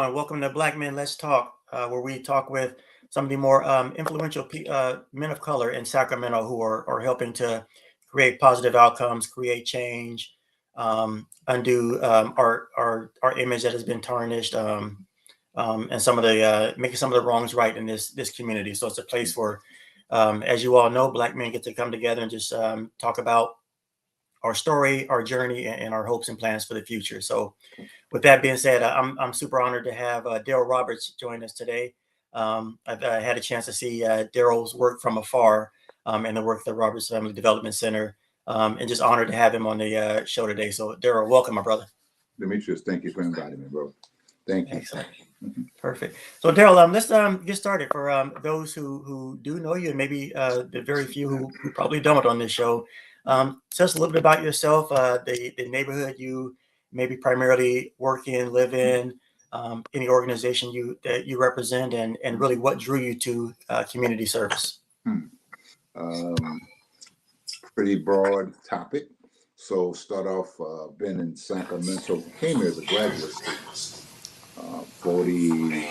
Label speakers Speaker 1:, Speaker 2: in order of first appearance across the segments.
Speaker 1: doing? Welcome to Black Men Let's Talk, where we talk with some of the more influential men of color in Sacramento who are helping to create positive outcomes, create change, undo our image that has been tarnished, and some of the making some of the wrongs right in this community. So it's a place where, as you all know, Black men get to come together and just talk about our story, our journey, and our hopes and plans for the future. So with that being said, I'm super honored to have Derrell Roberts join us today. I've had a chance to see Derrell's work from afar and the work of the Roberts Family Development Center, and just honored to have him on the show today. So Derrell, welcome, my brother.
Speaker 2: Demetrius, thank you for inviting me, bro. Thank you.
Speaker 1: Excellent. Perfect. So Derrell, let's get started for those who do know you and maybe the very few who probably don't on this show. Tell us a little bit about yourself, the neighborhood you maybe primarily work in, live in, any organization that you represent, and really what drew you to community service.
Speaker 2: Pretty broad topic. So start off, been in Sacramento, came here as a graduate student 40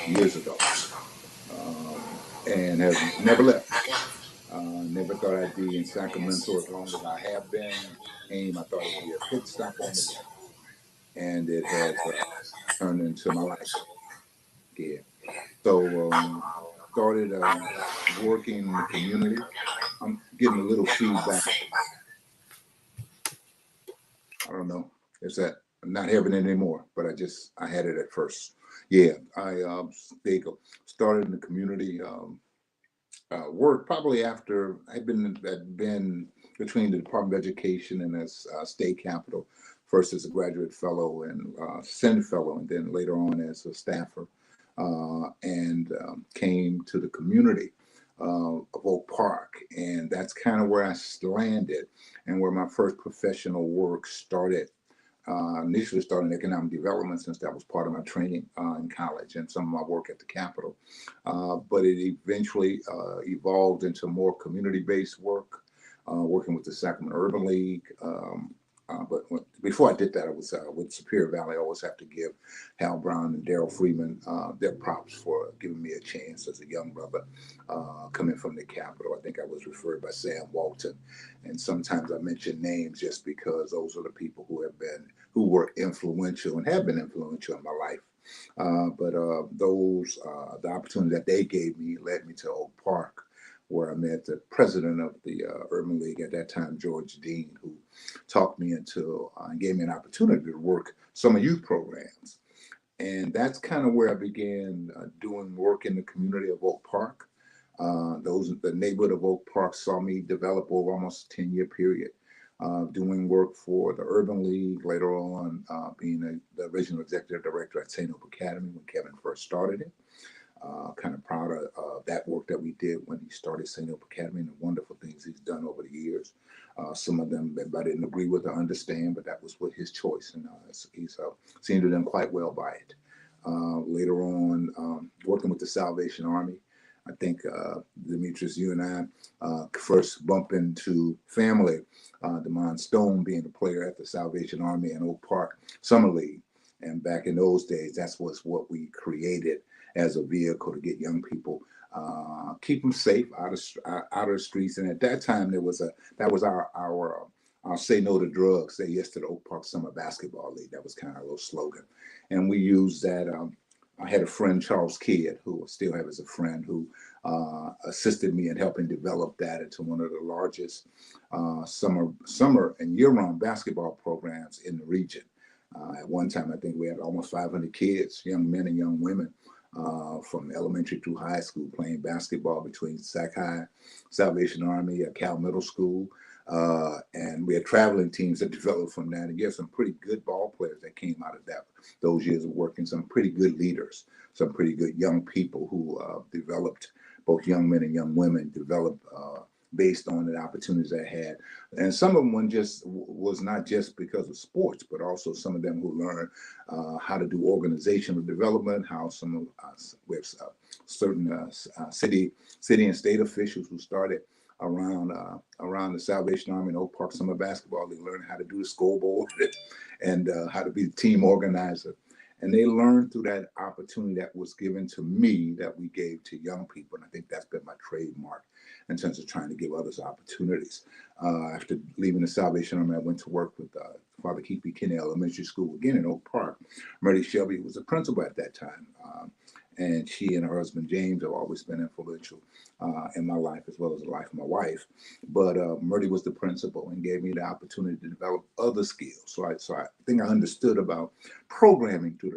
Speaker 2: years ago, and have never left. Never thought I'd be in Sacramento as long as I have been. I thought it would be a pit stop on the way, and it has turned into my life. Yeah. So started working in the community. I'm getting a little feedback. I don't know. Is that I'm not having it anymore? But I had it at first. Yeah, they started in the community. Work probably after I'd been between the Department of Education and as state capitol, first as a graduate fellow and Senate fellow, and then later on as a staffer, and came to the community of Oak Park, and that's kind of where I landed and where my first professional work started. Initially started in economic development since that was part of my training in college and some of my work at the Capitol. But it eventually evolved into more community-based work, working with the Sacramento Urban League. But before I did that, I was with Superior Valley. I always have to give Hal Brown and Darrell Freeman their props for giving me a chance as a young brother coming from the Capitol. I think I was referred by Sam Walton, and sometimes I mention names just because those are the people who were influential and have been influential in my life. But the opportunity that they gave me led me to Oak Park, where I met the president of the Urban League at that time, George Dean, who talked me into and gave me an opportunity to work some youth programs. And that's kind of where I began doing work in the community of Oak Park. The neighborhood of Oak Park saw me develop over almost a 10-year period, doing work for the Urban League, later on being the original executive director at St. Hope Academy when Kevin first started it. Kind of proud of that work that we did when he started St. Hope Academy and the wonderful things he's done over the years. Some of them I didn't agree with or understand, but that was his choice, and he's seemed to have done quite well by it. Later on, working with the Salvation Army, I think Dimitrius, you and I first bumped into family. Demond Stone being a player at the Salvation Army and Oak Park Summer League, and back in those days, that's what we created as a vehicle to get young people, keep them safe out of the streets. And at that time, that was our say no to drugs, say yes to the Oak Park Summer Basketball League. That was kind of a little slogan, and we used that. I had a friend, Charles Kidd, who I still have as a friend, who assisted me in helping develop that into one of the largest summer and year-round basketball programs in the region. At one time, I think we had almost 500 kids, young men and young women, from elementary through high school playing basketball between Sac High, Salvation Army, Cal Middle School. And we had traveling teams that developed from that. And you have some pretty good ball players that came out of those years of working, some pretty good leaders, some pretty good young people who developed, both young men and young women, developed based on the opportunities they had. And some of them was not just because of sports, but also some of them who learned how to do organizational development, how some of us, we have certain city and state officials who started around the Salvation Army and Oak Park Summer Basketball. They learned how to do the scoreboard and how to be the team organizer. And they learned through that opportunity that was given to me that we gave to young people. And I think that's been my trademark in terms of trying to give others opportunities. After leaving the Salvation Army, I went to work with Father Keith B. Kinney Elementary School, again in Oak Park. Murray Shelby was the principal at that time. And she and her husband James have always been influential in my life as well as the life of my wife. But Murray was the principal and gave me the opportunity to develop other skills. So I think I understood about programming through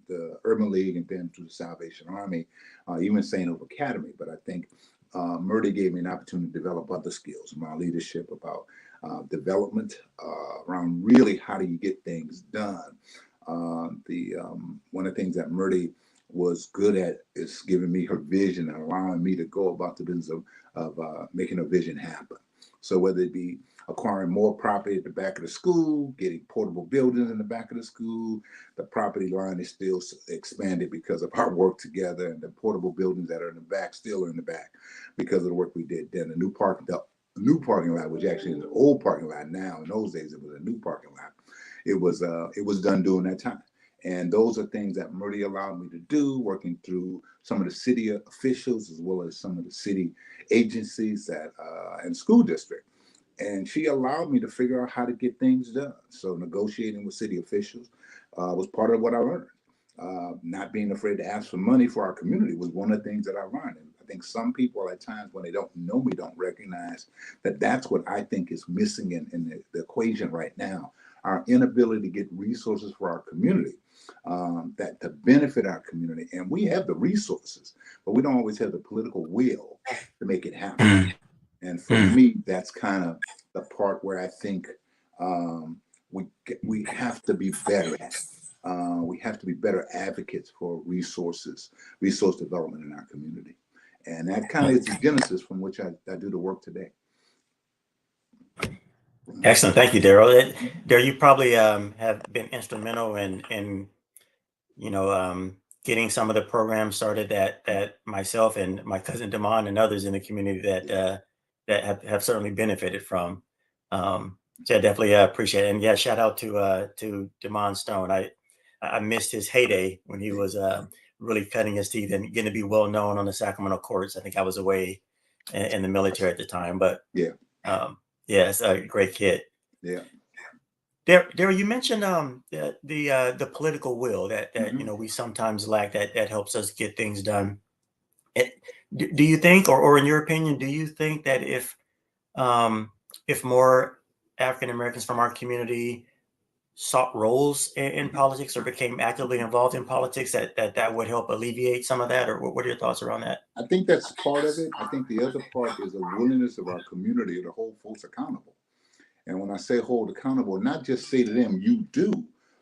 Speaker 2: the Urban League and then through the Salvation Army, even St. Hope Academy. But I think Murray gave me an opportunity to develop other skills, my leadership, about development, around really how do you get things done. One of the things that Murray was good at is giving me her vision and allowing me to go about the business of making a vision happen. So whether it be acquiring more property at the back of the school, getting portable buildings in the back of the school, the property line is still expanded because of our work together, and the portable buildings that are in the back still are in the back because of the work we did then. The new parking lot, which actually is an old parking lot now. In those days, it was a new parking lot. It was done during that time. And those are things that Murray allowed me to do, working through some of the city officials as well as some of the city agencies and school district. And she allowed me to figure out how to get things done. So negotiating with city officials was part of what I learned. Not being afraid to ask for money for our community was one of the things that I learned. And I think some people at times when they don't know me don't recognize that that's what I think is missing in the equation right now. Our inability to get resources for our community that to benefit our community. And we have the resources, but we don't always have the political will to make it happen. And for me, that's kind of the part where I think we have to be better at. We have to be better advocates for resource development in our community. And that kind of is the genesis from which I do the work today.
Speaker 1: Excellent. Thank you, Derrell. Derrell, you probably have been instrumental in getting some of the programs started that myself and my cousin Damon and others in the community that have certainly benefited from. So I definitely appreciate it. And yeah, shout out to Damon Stone. I missed his heyday when he was really cutting his teeth and getting to be well known on the Sacramento courts. I think I was away in the military at the time, but
Speaker 2: yeah,
Speaker 1: it's a great kid.
Speaker 2: Yeah.
Speaker 1: Derrell, you mentioned the political will that we sometimes lack that helps us get things done. Do you think, or in your opinion, do you think that if more African Americans from our community sought roles in politics or became actively involved in politics, that would help alleviate some of that? Or what are your thoughts around that?
Speaker 2: I think that's part of it. I think the other part is a willingness of our community to hold folks accountable. And when I say hold accountable, not just say to them, you do,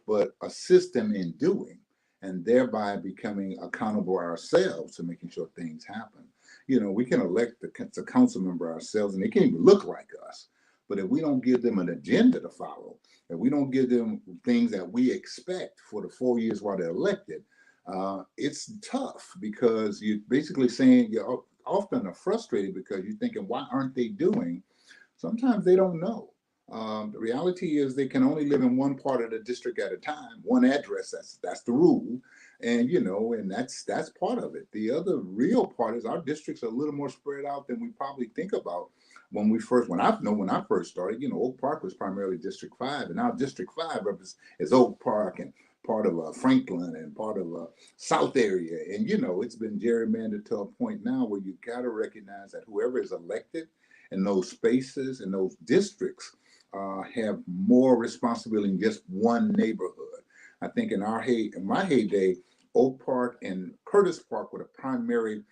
Speaker 2: but assist them in doing, and thereby becoming accountable ourselves to making sure things happen. We can elect the council member ourselves, and they can't even look like us. But if we don't give them an agenda to follow, if we don't give them things that we expect for the 4 years while they're elected, it's tough because you're basically saying you're often are frustrated because you're thinking, why aren't they doing? Sometimes they don't know. The reality is they can only live in one part of the district at a time, one address. That's the rule, and that's part of it. The other real part is our districts are a little more spread out than we probably think about. When I first started, Oak Park was primarily District 5, and now District 5 is Oak Park and part of Franklin and part of South area, and it's been gerrymandered to a point now where you got to recognize that whoever is elected in those spaces and those districts have more responsibility in just one neighborhood. I think in my heyday, Oak Park and Curtis Park were the primary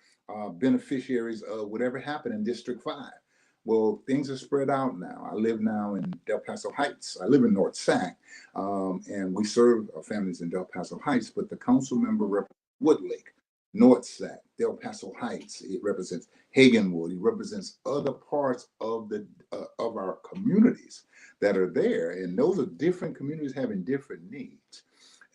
Speaker 2: beneficiaries of whatever happened in District 5. Well, things are spread out now. I live now in Del Paso Heights. I live in North Sac, and we serve our families in Del Paso Heights, but the council member represents Woodlake, North Sac, Del Paso Heights. It represents Hagenwood. It represents other parts of our communities that are there, and those are different communities having different needs.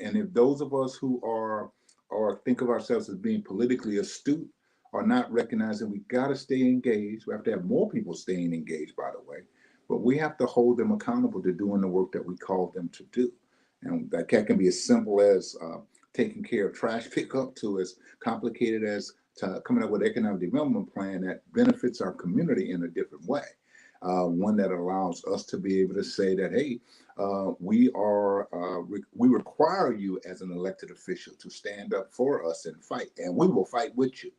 Speaker 2: And if those of us who are or think of ourselves as being politically astute are not recognizing we got to stay engaged, we have to have more people staying engaged, by the way, but we have to hold them accountable to doing the work that we called them to do. And that can be as simple as taking care of trash pickup to as complicated as coming up with an economic development plan that benefits our community in a different way. One that allows us to be able to say that, hey, we require you as an elected official to stand up for us and fight, and we will fight with you.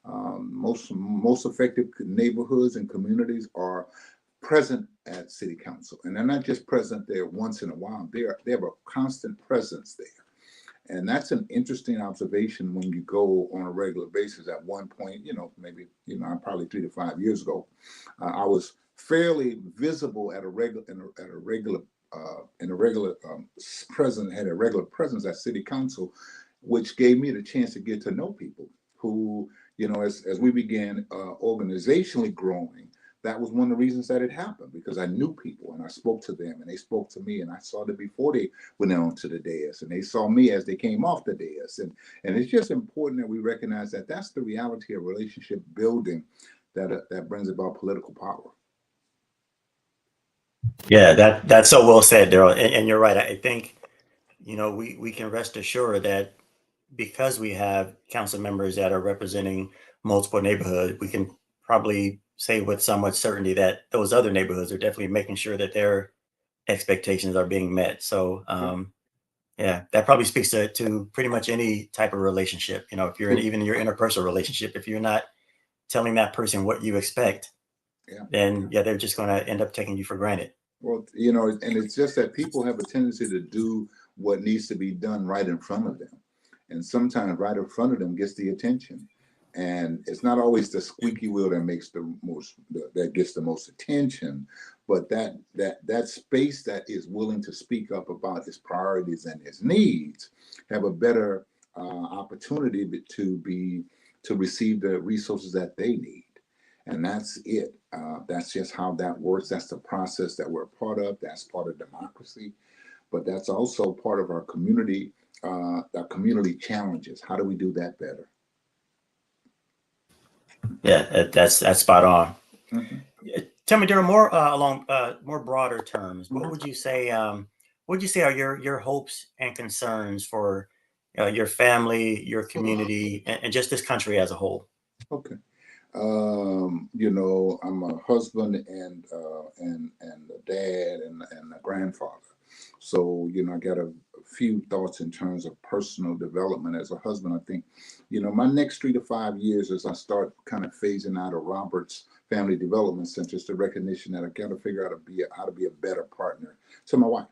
Speaker 2: Most effective neighborhoods and communities are present at city council, and they're not just present there once in a while. They have a constant presence there, and that's an interesting observation when you go on a regular basis. At one point, maybe I'm probably 3 to 5 years ago, I was fairly visible at a regular presence, had a regular presence at city council, which gave me the chance to get to know people who, as we began organizationally growing, that was one of the reasons that it happened, because I knew people and I spoke to them and they spoke to me, and I saw them before they went on to the dais, and they saw me as they came off the dais. And it's just important that we recognize that that's the reality of relationship building that brings about political power.
Speaker 1: Yeah, that's so well said, Daryl. And you're right. I think, we can rest assured that because we have council members that are representing multiple neighborhoods, we can probably say with somewhat certainty that those other neighborhoods are definitely making sure that their expectations are being met. So, yeah, that probably speaks to pretty much any type of relationship. If you're in even your interpersonal relationship, if you're not telling that person what you expect,
Speaker 2: Yeah.
Speaker 1: then yeah, they're just going to end up taking you for granted.
Speaker 2: Well, and it's just that people have a tendency to do what needs to be done right in front of them. And sometimes right in front of them gets the attention. And it's not always the squeaky wheel that makes that gets the most attention, but that space that is willing to speak up about its priorities and its needs have a better opportunity to receive the resources that they need. And that's it. That's just how that works. That's the process that we're a part of. That's part of democracy, but that's also part of our community challenges. How do we do that better?
Speaker 1: Yeah, that's spot on.
Speaker 2: Mm-hmm.
Speaker 1: Tell me, Daryl, more along more broader terms. What
Speaker 2: Mm-hmm.
Speaker 1: would you say? What would you say are your hopes and concerns for your family, your community, and just this country as a whole?
Speaker 2: Okay. I'm a husband and a dad and a grandfather. So, I got a few thoughts in terms of personal development as a husband. I think, my next 3 to 5 years, as I start kind of phasing out of Robert's Family Development Center, is the recognition that I got to figure out how to be a better partner to my wife.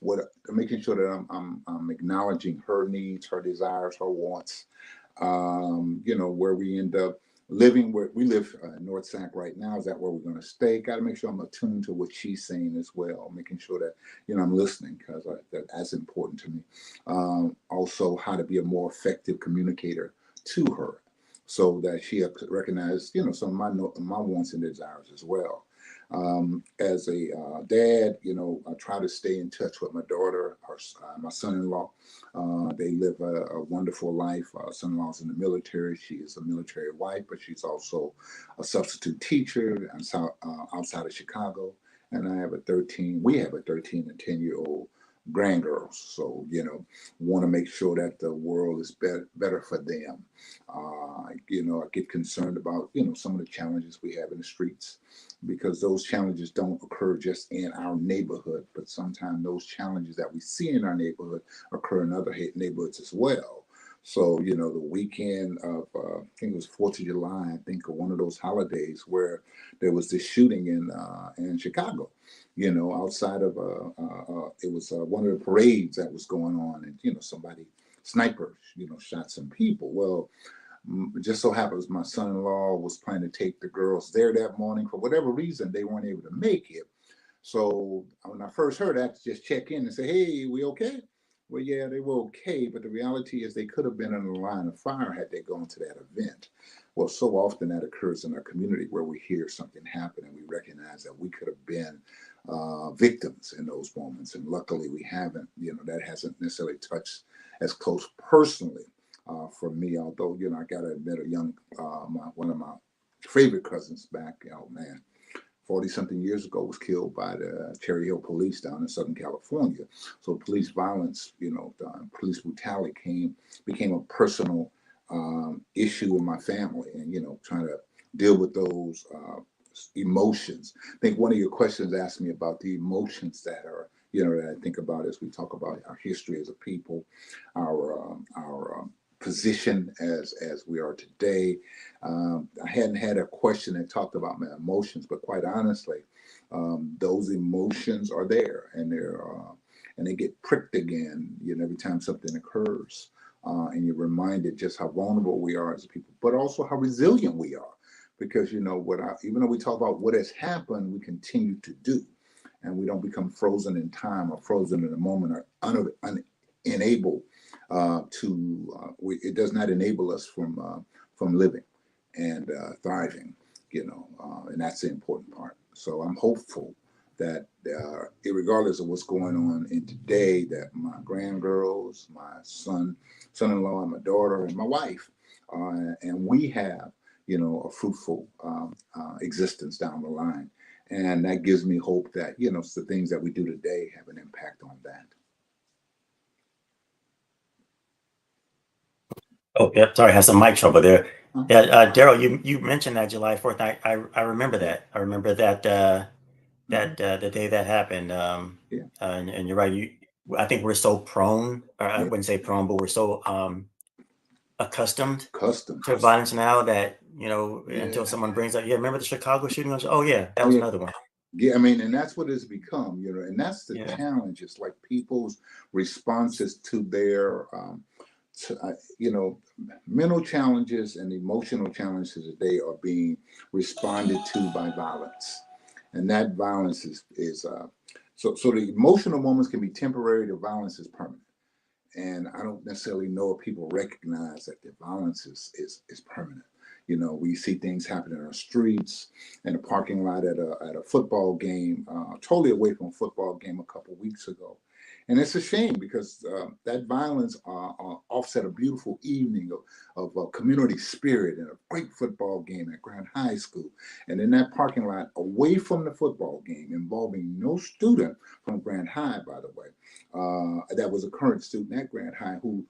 Speaker 2: What making sure that I'm acknowledging her needs, her desires, her wants. Where we end up living, where we live in North Sac right now. Is that where we're going to stay? Got to make sure I'm attuned to what she's saying as well, making sure that I'm listening, because that's important to me. Also, how to be a more effective communicator to her, so that she recognizes some of my wants and desires as well. As a dad, I try to stay in touch with my daughter, my son-in-law. They live a wonderful life. Son-in-law's in the military. She is a military wife, but she's also a substitute teacher outside of Chicago. And we have a 13 and 10-year-old grandgirls. So, want to make sure that the world is better for them. I get concerned about, some of the challenges we have in the streets, because those challenges don't occur just in our neighborhood, but sometimes those challenges that we see in our neighborhood occur in other neighborhoods as well. So, the weekend of, I think it was 4th of July, I think, or one of those holidays where there was this shooting in Chicago, outside of, it was one of the parades that was going on, and, somebody, snipers, shot some people. Well, it just so happens my son-in-law was planning to take the girls there that morning. For whatever reason, they weren't able to make it. So when I first heard that, just check in and say, hey, we okay? Well, yeah, they were okay, but the reality is they could have been in the line of fire had they gone to that event. Well, so often that occurs in our community, where we hear something happen and we recognize that we could have been victims in those moments. And luckily we haven't. That hasn't necessarily touched as close personally for me, although, I got to admit, one of my favorite cousins back, oh man, 40 something years ago was killed by the Cherry Hill police down in Southern California. So police violence, police brutality became a personal issue in my family, and trying to deal with those emotions. I think one of your questions asked me about the emotions that are that I think about as we talk about our history as a people, our position as we are today. I hadn't had a question that talked about my emotions, but quite honestly, those emotions are there, and they get pricked again, every time something occurs, and you're reminded just how vulnerable we are as a people, but also how resilient we are, because even though we talk about what has happened, we continue to do, and we don't become frozen in time or frozen in a moment or unable it does not enable us from living and thriving, and that's the important part. So I'm hopeful that regardless of what's going on in today, that my grandgirls, my son-in-law, and my daughter, and my wife, and we have, a fruitful existence down the line. And that gives me hope that, the things that we do today have an impact on that.
Speaker 1: Oh, yeah. Sorry, I had some mic trouble there. Yeah, Derrell, you mentioned that July 4th. I remember that. I remember that the day that happened. And you're right. I think we're so prone, or I wouldn't say prone, but we're so accustomed to violence now that until someone brings up, remember the Chicago shooting? Oh yeah, that was another one.
Speaker 2: Yeah, I mean, and that's what it's become, and that's the challenge. It's like people's responses to their mental challenges and emotional challenges today are being responded to by violence, and that violence is so the emotional moments can be temporary. The violence is permanent, and I don't necessarily know if people recognize that the violence is permanent. We see things happen in our streets, in a parking lot at a football game, totally away from a football game a couple of weeks ago. And it's a shame because that violence offset a beautiful evening of community spirit and a great football game at Grand High School. And in that parking lot, away from the football game, involving no student from Grand High, by the way, that was a current student at Grand High, who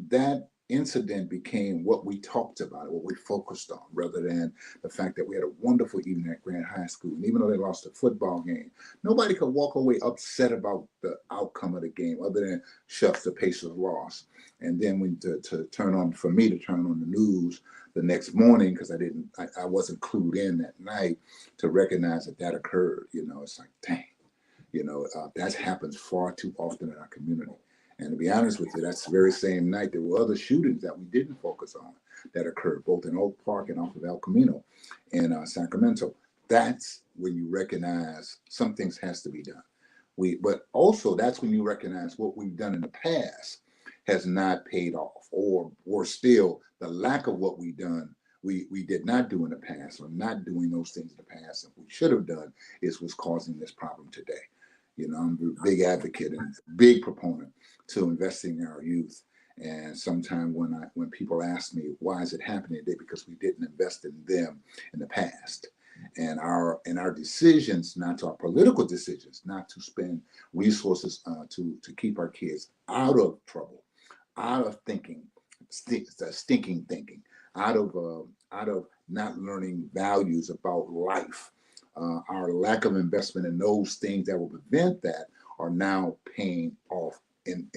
Speaker 2: that incident became what we talked about, what we focused on, rather than the fact that we had a wonderful evening at Grand High School. And even though they lost a football game, nobody could walk away upset about the outcome of the game, other than shucks, the Pacers lost. And then when for me to turn on the news the next morning, because I wasn't clued in that night to recognize that occurred. It's like, dang, that happens far too often in our community. And to be honest with you, that's the very same night there were other shootings that we didn't focus on that occurred, both in Oak Park and off of El Camino in Sacramento. That's when you recognize some things has to be done. But also that's when you recognize what we've done in the past has not paid off, or still the lack of what we've done we did not do in the past, or not doing those things in the past that we should have done, is what's causing this problem today. I'm a big advocate and big proponent to investing in our youth. And sometimes when people ask me, why is it happening today? Because we didn't invest in them in the past. And our decisions, not our political decisions, not to spend resources to keep our kids out of trouble, out of stinking thinking, out of not learning values about life. Our lack of investment in those things that will prevent that are now paying off in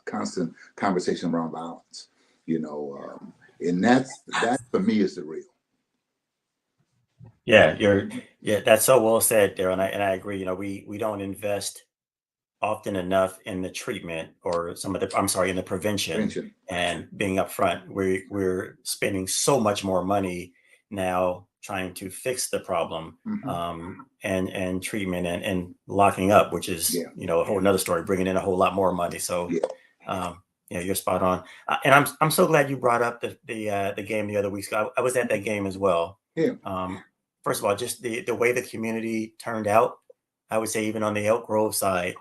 Speaker 2: constant conversation around violence. And that for me is the real.
Speaker 1: Yeah, that's so well said, Darryl, and I agree. We don't invest often enough in the treatment, or in the prevention and being upfront. We're spending so much more money now trying to fix the problem, and treatment and locking up, which is a whole nother story, bringing in a whole lot more money. So you're spot on. And I'm so glad you brought up the game the other week. I was at that game as well. First of all, just the way the community turned out, I would say, even on the Elk Grove side.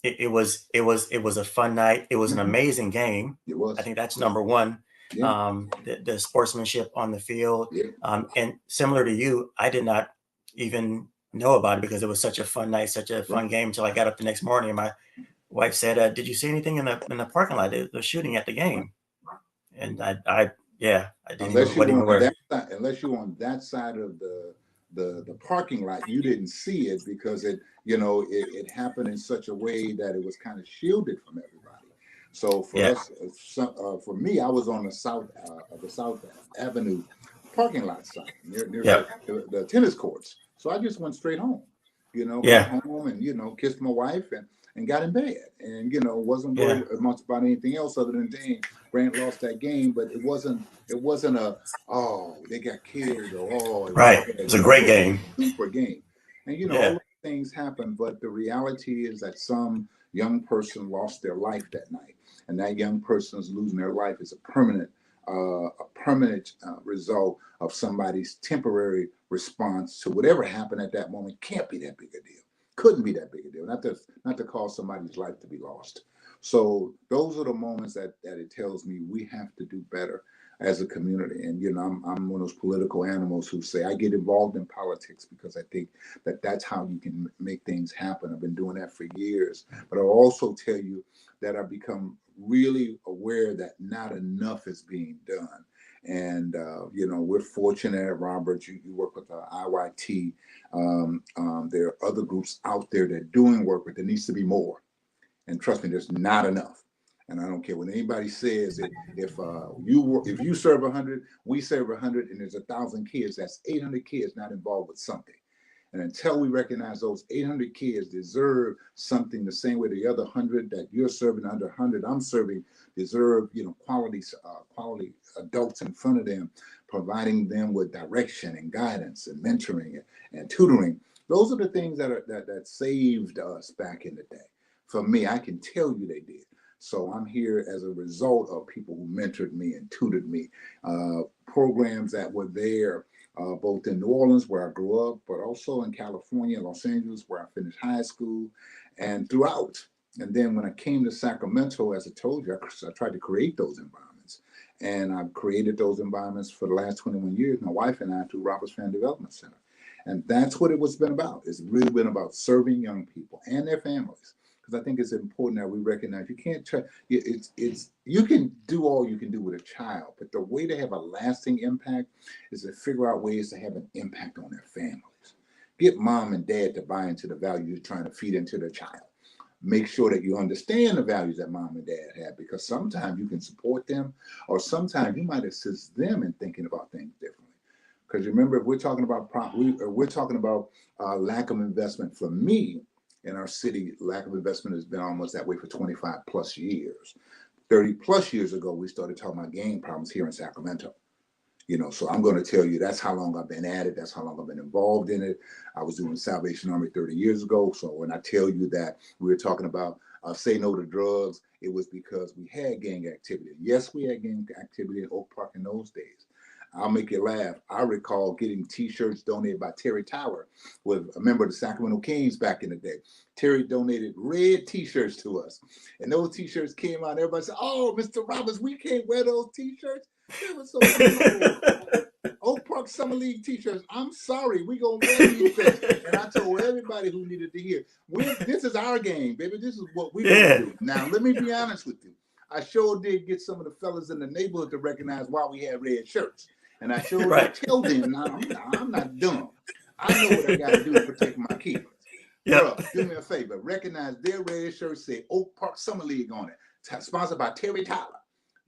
Speaker 1: It was a fun night. It was an amazing game.
Speaker 2: It was.
Speaker 1: I think that's number one.
Speaker 2: Yeah.
Speaker 1: the sportsmanship on the field.
Speaker 2: Yeah.
Speaker 1: And similar to you, I did not even know about it because it was such a fun night, such a
Speaker 2: Yeah.
Speaker 1: fun game until I got up the next morning and my wife said, "Did you see anything in the parking lot? The shooting at the game?" And yeah, I didn't even
Speaker 2: Unless you
Speaker 1: what
Speaker 2: were
Speaker 1: even
Speaker 2: on
Speaker 1: were.
Speaker 2: that side, unless you were on that side of the parking lot, you didn't see it because it happened in such a way that it was kind of shielded from everybody. So for
Speaker 1: Yeah,
Speaker 2: us, for me, I was on the South Avenue parking lot side near
Speaker 1: yeah,
Speaker 2: the tennis courts. So I just went straight home. Got
Speaker 1: yeah,
Speaker 2: home and kissed my wife and got in bed, and wasn't
Speaker 1: yeah.
Speaker 2: worried much about anything else other than dang, Grant lost that game. But it wasn't a, oh, they got killed, or oh, it was
Speaker 1: Right.
Speaker 2: bad.
Speaker 1: It's a
Speaker 2: It
Speaker 1: great
Speaker 2: was a
Speaker 1: game.
Speaker 2: super game. And all
Speaker 1: Yeah,
Speaker 2: those things happen, but the reality is that some young person lost their life that night, and that young person is losing their life is a permanent result of somebody's temporary response to whatever happened at that moment. Can't be that big a deal. Couldn't be that big a deal. Not to cause somebody's life to be lost. So those are the moments that it tells me we have to do better as a community. And I'm one of those political animals who say I get involved in politics because I think that's how you can make things happen. I've been doing that for years. But I'll also tell you that I've become really aware that not enough is being done. And we're fortunate, Robert. You work with IYT. There are other groups out there that are doing work, but there needs to be more. And trust me, there's not enough. And I don't care what anybody says. If you serve 100, we serve 100, and there's 1,000 kids. That's 800 kids not involved with something. And until we recognize those 800 kids deserve something the same way the other 100 that you're serving, under 100 I'm serving, deserve, quality adults in front of them, providing them with direction and guidance and mentoring and tutoring. Those are the things that saved us back in the day. For me, I can tell you they did. So I'm here as a result of people who mentored me and tutored me, programs that were there both in New Orleans, where I grew up, but also in California, Los Angeles, where I finished high school, and throughout. And then when I came to Sacramento, as I told you, I tried to create those environments. And I've created those environments for the last 21 years, my wife and I, through Roberts Family Development Center. And that's what it was been about. It's really been about serving young people and their families. Because I think it's important that we recognize you can't try. You can do all you can do with a child, but the way to have a lasting impact is to figure out ways to have an impact on their families. Get mom and dad to buy into the value you're trying to feed into their child. Make sure that you understand the values that mom and dad have, because sometimes you can support them, or sometimes you might assist them in thinking about things differently. Because remember, if we're talking about lack of investment, for me in our city, lack of investment has been almost that way for 25 plus years. 30 plus years ago, we started talking about gang problems here in Sacramento. So I'm going to tell you that's how long I've been at it. That's how long I've been involved in it. I was doing Salvation Army 30 years ago. So when I tell you that we were talking about say no to drugs, it was because we had gang activity. Yes, we had gang activity in Oak Park in those days. I'll make you laugh. I recall getting T-shirts donated by Terry Tower, with a member of the Sacramento Kings back in the day. Terry donated red T-shirts to us, and those T-shirts came out. Everybody said, "Oh, Mr. Roberts, we can't wear those T-shirts. They were so beautiful." Oak Park Summer League T-shirts. I'm sorry, we gonna wear these things. And I told everybody who needed to hear, this is our game, baby. This is what we're gonna
Speaker 1: yeah,
Speaker 2: do. Now, let me be honest with you. I sure did get some of the fellas in the neighborhood to recognize why we had red shirts. And I sure
Speaker 1: right.
Speaker 2: did tell them, now I'm not dumb. I know what I gotta do to protect my kids.
Speaker 1: Yep.
Speaker 2: Bruh, do me a favor. Recognize their red shirts say Oak Park Summer League on it. Sponsored by Terry Tyler.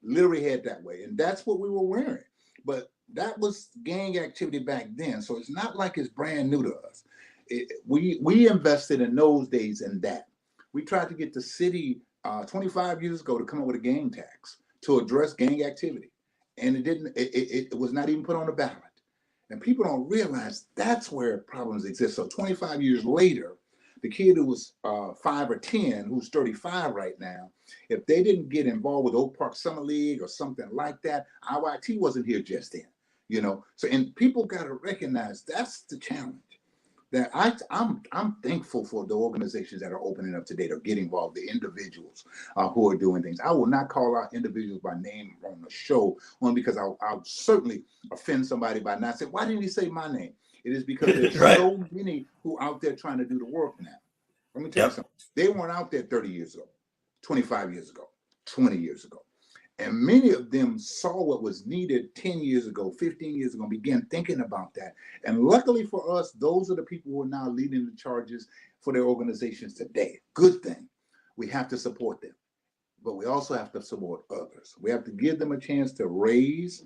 Speaker 2: Literally had that way. And that's what we were wearing. But that was gang activity back then. So it's not like it's brand new to us. We invested in those days in that. We tried to get the city 25 years ago to come up with a gang tax to address gang activity. And it didn't, it was not even put on the ballot. And people don't realize that's where problems exist. So 25 years later, the kid who was 5 or 10, who's 35 right now, if they didn't get involved with Oak Park Summer League or something like that, IYT wasn't here just then. So, and people got to recognize that's the challenge. that I'm thankful for the organizations that are opening up today to get involved, the individuals who are doing things. I will not call out individuals by name on the show, only because I'll certainly offend somebody by not saying, why didn't he say my name? It is because there's
Speaker 1: Right.
Speaker 2: so many who out there trying to do the work now. Let me tell you
Speaker 1: Yep.
Speaker 2: something. They weren't out there 30 years ago, 25 years ago, 20 years ago. And many of them saw what was needed 10 years ago, 15 years ago, and began thinking about that. And luckily for us, those are the people who are now leading the charges for their organizations today. Good thing. We have to support them, but we also have to support others. We have to give them a chance to raise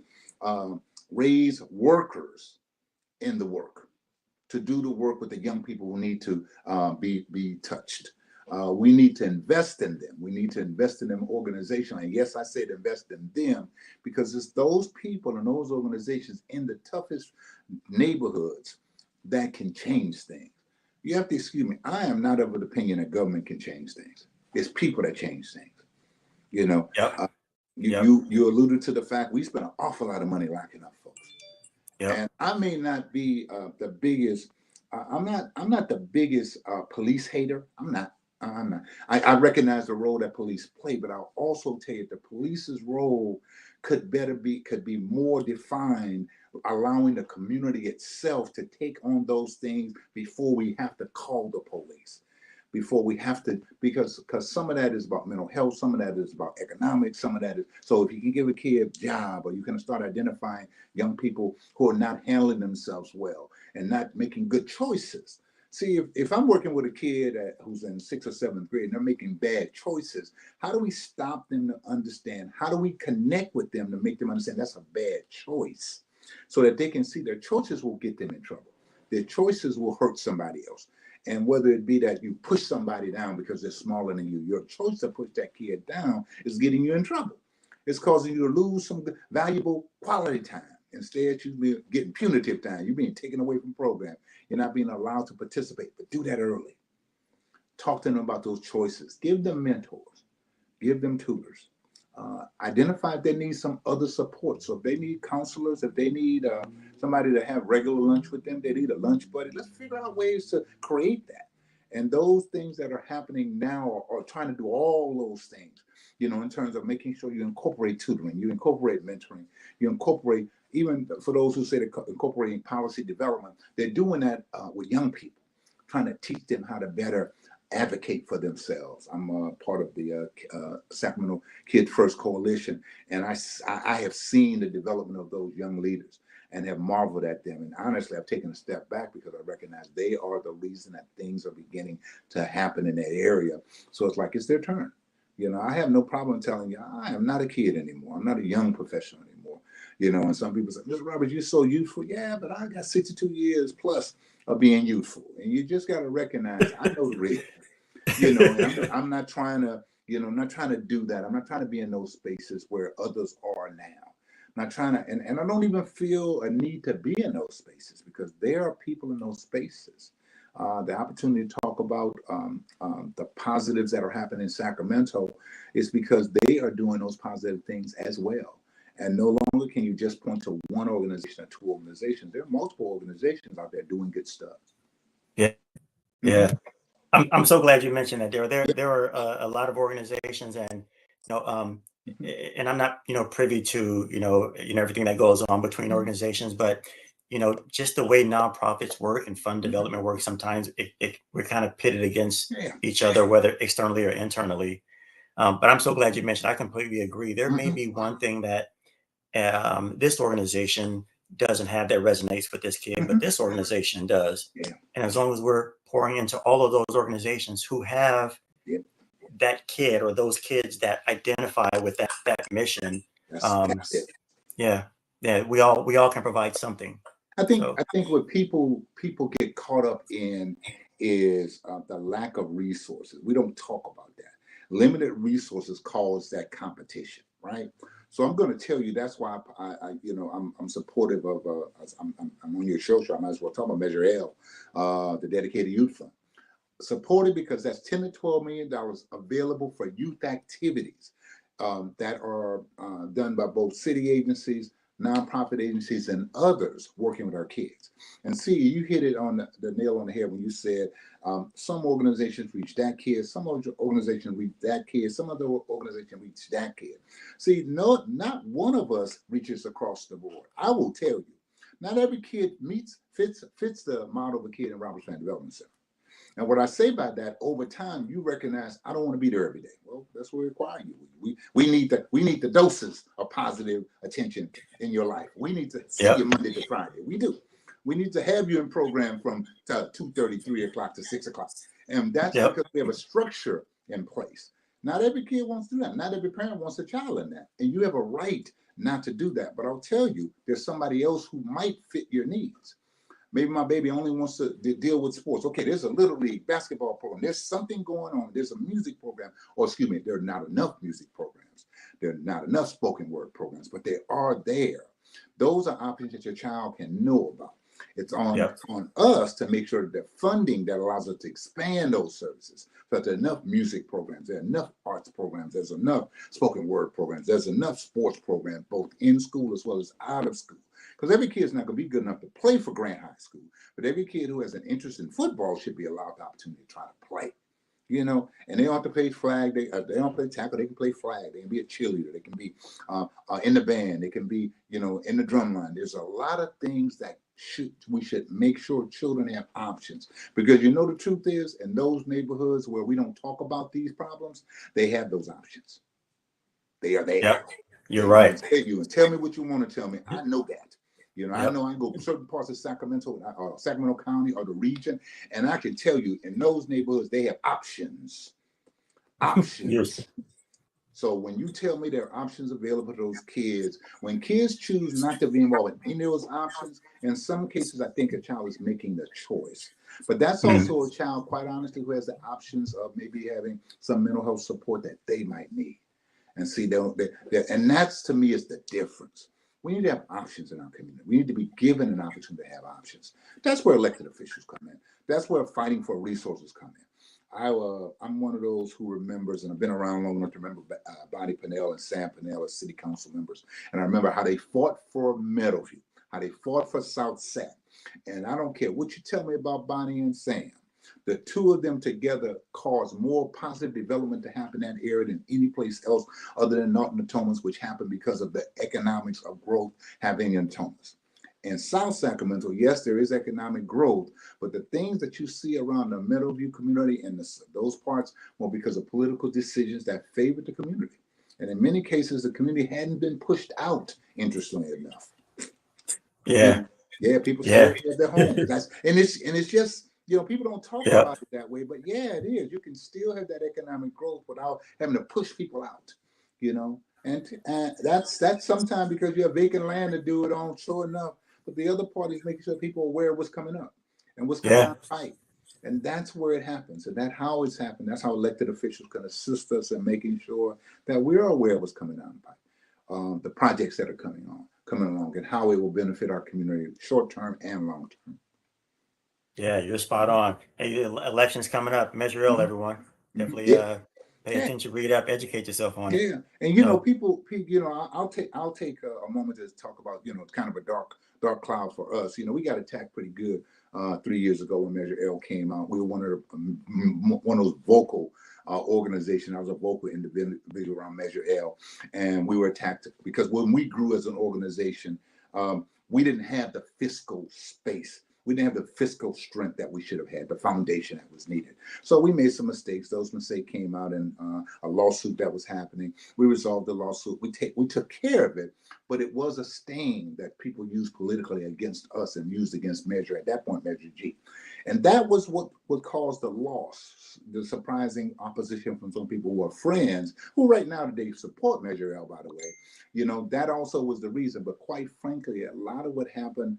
Speaker 2: workers in the work, to do the work with the young people who need to be touched. We need to invest in them. We need to invest in them organizationally. And yes, I said invest in them because it's those people and those organizations in the toughest neighborhoods that can change things. You have to excuse me. I am not of the opinion that government can change things. It's people that change things. You know,
Speaker 1: Yep.
Speaker 2: you
Speaker 1: Yep.
Speaker 2: you alluded to the fact we spend an awful lot of money locking up folks.
Speaker 1: Yep.
Speaker 2: And I may not be the biggest. I'm not the biggest police hater. I'm not. I'm not. I recognize the role that police play, but I'll also tell you the police's role could be more defined, allowing the community itself to take on those things before we have to call the police, before we have to, because some of that is about mental health, some of that is about economics, some of that is, so if you can give a kid a job, or you can start identifying young people who are not handling themselves well and not making good choices. See, if I'm working with a kid who's in 6th or 7th grade and they're making bad choices, how do we stop them to understand? How do we connect with them to make them understand that's a bad choice, so that they can see their choices will get them in trouble. Their choices will hurt somebody else. And whether it be that you push somebody down because they're smaller than you, your choice to push that kid down is getting you in trouble. It's causing you to lose some valuable quality time. Instead, you're getting punitive time. You're being taken away from program. You're not being allowed to participate. But do that early. Talk to them about those choices. Give them mentors. Give them tutors. Identify if they need some other support. So if they need counselors, if they need somebody to have regular lunch with them, they need a lunch buddy. Let's figure out ways to create that. And those things that are happening now are trying to do all those things, you know, in terms of making sure you incorporate tutoring, you incorporate mentoring, you incorporate, even for those who say they're incorporating policy development, they're doing that with young people, trying to teach them how to better advocate for themselves. I'm part of the Sacramento Kid First Coalition, and I have seen the development of those young leaders and have marveled at them. And honestly, I've taken a step back because I recognize they are the reason that things are beginning to happen in that area. So it's like it's their turn. You know, I have no problem telling you I am not a kid anymore. I'm not a young professional anymore. You know, and some people say, Mr. Roberts, you're so youthful. Yeah, but I got 62 years plus of being youthful. And you just got to recognize I know the real. You know, and I'm not trying to, you know, I'm not trying to do that. I'm not trying to be in those spaces where others are now. I'm not trying to, and I don't even feel a need to be in those spaces because there are people in those spaces. The opportunity to talk about the positives that are happening in Sacramento is because they are doing those positive things as well. And no longer can you just point to one organization or two organizations. There are multiple organizations out there doing good stuff.
Speaker 1: Yeah.
Speaker 2: Mm-hmm.
Speaker 1: Yeah. I'm so glad you mentioned that. There are a lot of organizations, and
Speaker 2: Mm-hmm.
Speaker 1: and I'm not privy to everything that goes on between
Speaker 2: Mm-hmm.
Speaker 1: organizations, but just the way nonprofits work and fund
Speaker 2: Mm-hmm.
Speaker 1: development work, sometimes we're kind of pitted against
Speaker 2: Yeah.
Speaker 1: each other, whether externally or internally. But I'm so glad you mentioned. I completely agree. There may
Speaker 2: Mm-hmm.
Speaker 1: be one thing that this organization doesn't have that resonates with this kid, but
Speaker 2: Mm-hmm.
Speaker 1: this organization does.
Speaker 2: Yeah.
Speaker 1: And as long as we're pouring into all of those organizations who have
Speaker 2: Yeah.
Speaker 1: that kid or those kids that identify with that mission, um,
Speaker 2: That's it.
Speaker 1: yeah, yeah, we all can provide something. So
Speaker 2: I think what people get caught up in is the lack of resources. We don't talk about that. Limited resources cause that competition, right? So I'm going to tell you that's why I'm supportive of I'm on your show, so I might as well talk about Measure L, the dedicated youth fund. Supported because that's 10 to 12 million dollars available for youth activities that are done by both city agencies, nonprofit agencies, and others working with our kids. And see, you hit it on the nail on the head when you said some organizations reach that kid, some organizations reach that kid, some other organizations reach that kid. See, no, not one of us reaches across the board. I will tell you, not every kid fits the model of a kid in Roberts Family Development Center. And what I say by that, over time, you recognize I don't want to be there every day. Well, that's what we're requiring you. We need the doses of positive attention in your life. We need to see
Speaker 1: Yep.
Speaker 2: you Monday to Friday. We do. We need to have you in program from 2:30, 3 o'clock to 6 o'clock. And that's
Speaker 1: Yep.
Speaker 2: because we have a structure in place. Not every kid wants to do that. Not every parent wants a child in that. And you have a right not to do that. But I'll tell you, there's somebody else who might fit your needs. Maybe my baby only wants to deal with sports. Okay, there's a little league basketball program. There's something going on. There's a music program. Or excuse me, there are not enough music programs. There are not enough spoken word programs, but they are there. Those are options that your child can know about. It's on us to make sure that the funding that allows us to expand those services. So there's enough music programs, there are enough arts programs, there's enough spoken word programs, there's enough sports programs, both in school as well as out of school. Because every kid is not going to be good enough to play for Grant High School, but every kid who has an interest in football should be allowed the opportunity to try to play. And they don't have to play flag. They don't play tackle. They can play flag. They can be a cheerleader. They can be in the band. They can be, in the drum line. There's a lot of things that we should make sure children have options, because the truth is, in those neighborhoods where we don't talk about these problems, they have those options. They are there.
Speaker 1: Yep. You're
Speaker 2: You
Speaker 1: right.
Speaker 2: can tell me what you want to tell me. I know that. I
Speaker 1: Yep.
Speaker 2: know I can go certain parts of Sacramento County or the region, and I can tell you in those neighborhoods, they have options.
Speaker 1: Yes.
Speaker 2: So when you tell me there are options available to those kids, when kids choose not to be involved in any of those options, in some cases, I think a child is making the choice. But that's also a child, quite honestly, who has the options of maybe having some mental health support that they might need. And see, and that's, to me, is the difference. We need to have options in our community. We need to be given an opportunity to have options. That's where elected officials come in. That's where fighting for resources come in. I'm one of those who remembers, and I've been around long enough to remember Bonnie Pinnell and Sam Pinnell as city council members. And I remember how they fought for Meadowview, how they fought for South Sac. And I don't care what you tell me about Bonnie and Sam. The two of them together caused more positive development to happen in that area than any place else other than Norton Natomas, which happened because of the economics of growth happening in Natomas. In South Sacramento, yes, there is economic growth, but the things that you see around the Meadowview community and those parts were because of political decisions that favored the community. And in many cases, the community hadn't been pushed out, interestingly enough.
Speaker 1: Yeah.
Speaker 2: People
Speaker 1: Yeah.
Speaker 2: still have their homes. It's just, people don't talk
Speaker 1: Yep.
Speaker 2: about it that way, but yeah, it is. You can still have that economic growth without having to push people out, and that's sometimes because you have vacant land to do it on, sure enough. But the other part is making sure people are aware of what's coming up and what's coming
Speaker 1: Yeah.
Speaker 2: out right. And that's where it happens. And that's how it's happened. That's how elected officials can assist us in making sure that we're aware of what's coming down the pipe, the projects that are coming along, and how it will benefit our community short term and long term.
Speaker 1: Yeah, you're spot on. Hey, elections coming up. Measure L,
Speaker 2: Mhm.
Speaker 1: everyone. Definitely
Speaker 2: Yeah,
Speaker 1: pay
Speaker 2: yeah,
Speaker 1: attention, read up, educate yourself on it.
Speaker 2: yeah. And
Speaker 1: So
Speaker 2: I'll take a moment to talk about kind of a dark cloud for us. We got attacked pretty good 3 years ago when Measure L came out. We were one of those vocal organizations. I was a vocal individual around Measure L, and we were attacked because when we grew as an organization, we didn't have the fiscal space. We didn't have the fiscal strength that we should have had, the foundation that was needed. So we made some mistakes. Those mistakes came out in a lawsuit that was happening. We resolved the lawsuit. We took care of it, but it was a stain that people used politically against us and used against Measure, at that point, Measure G. And that was what caused the loss, the surprising opposition from some people who are friends, who right now today support Measure L, by the way. That also was the reason. But quite frankly, a lot of what happened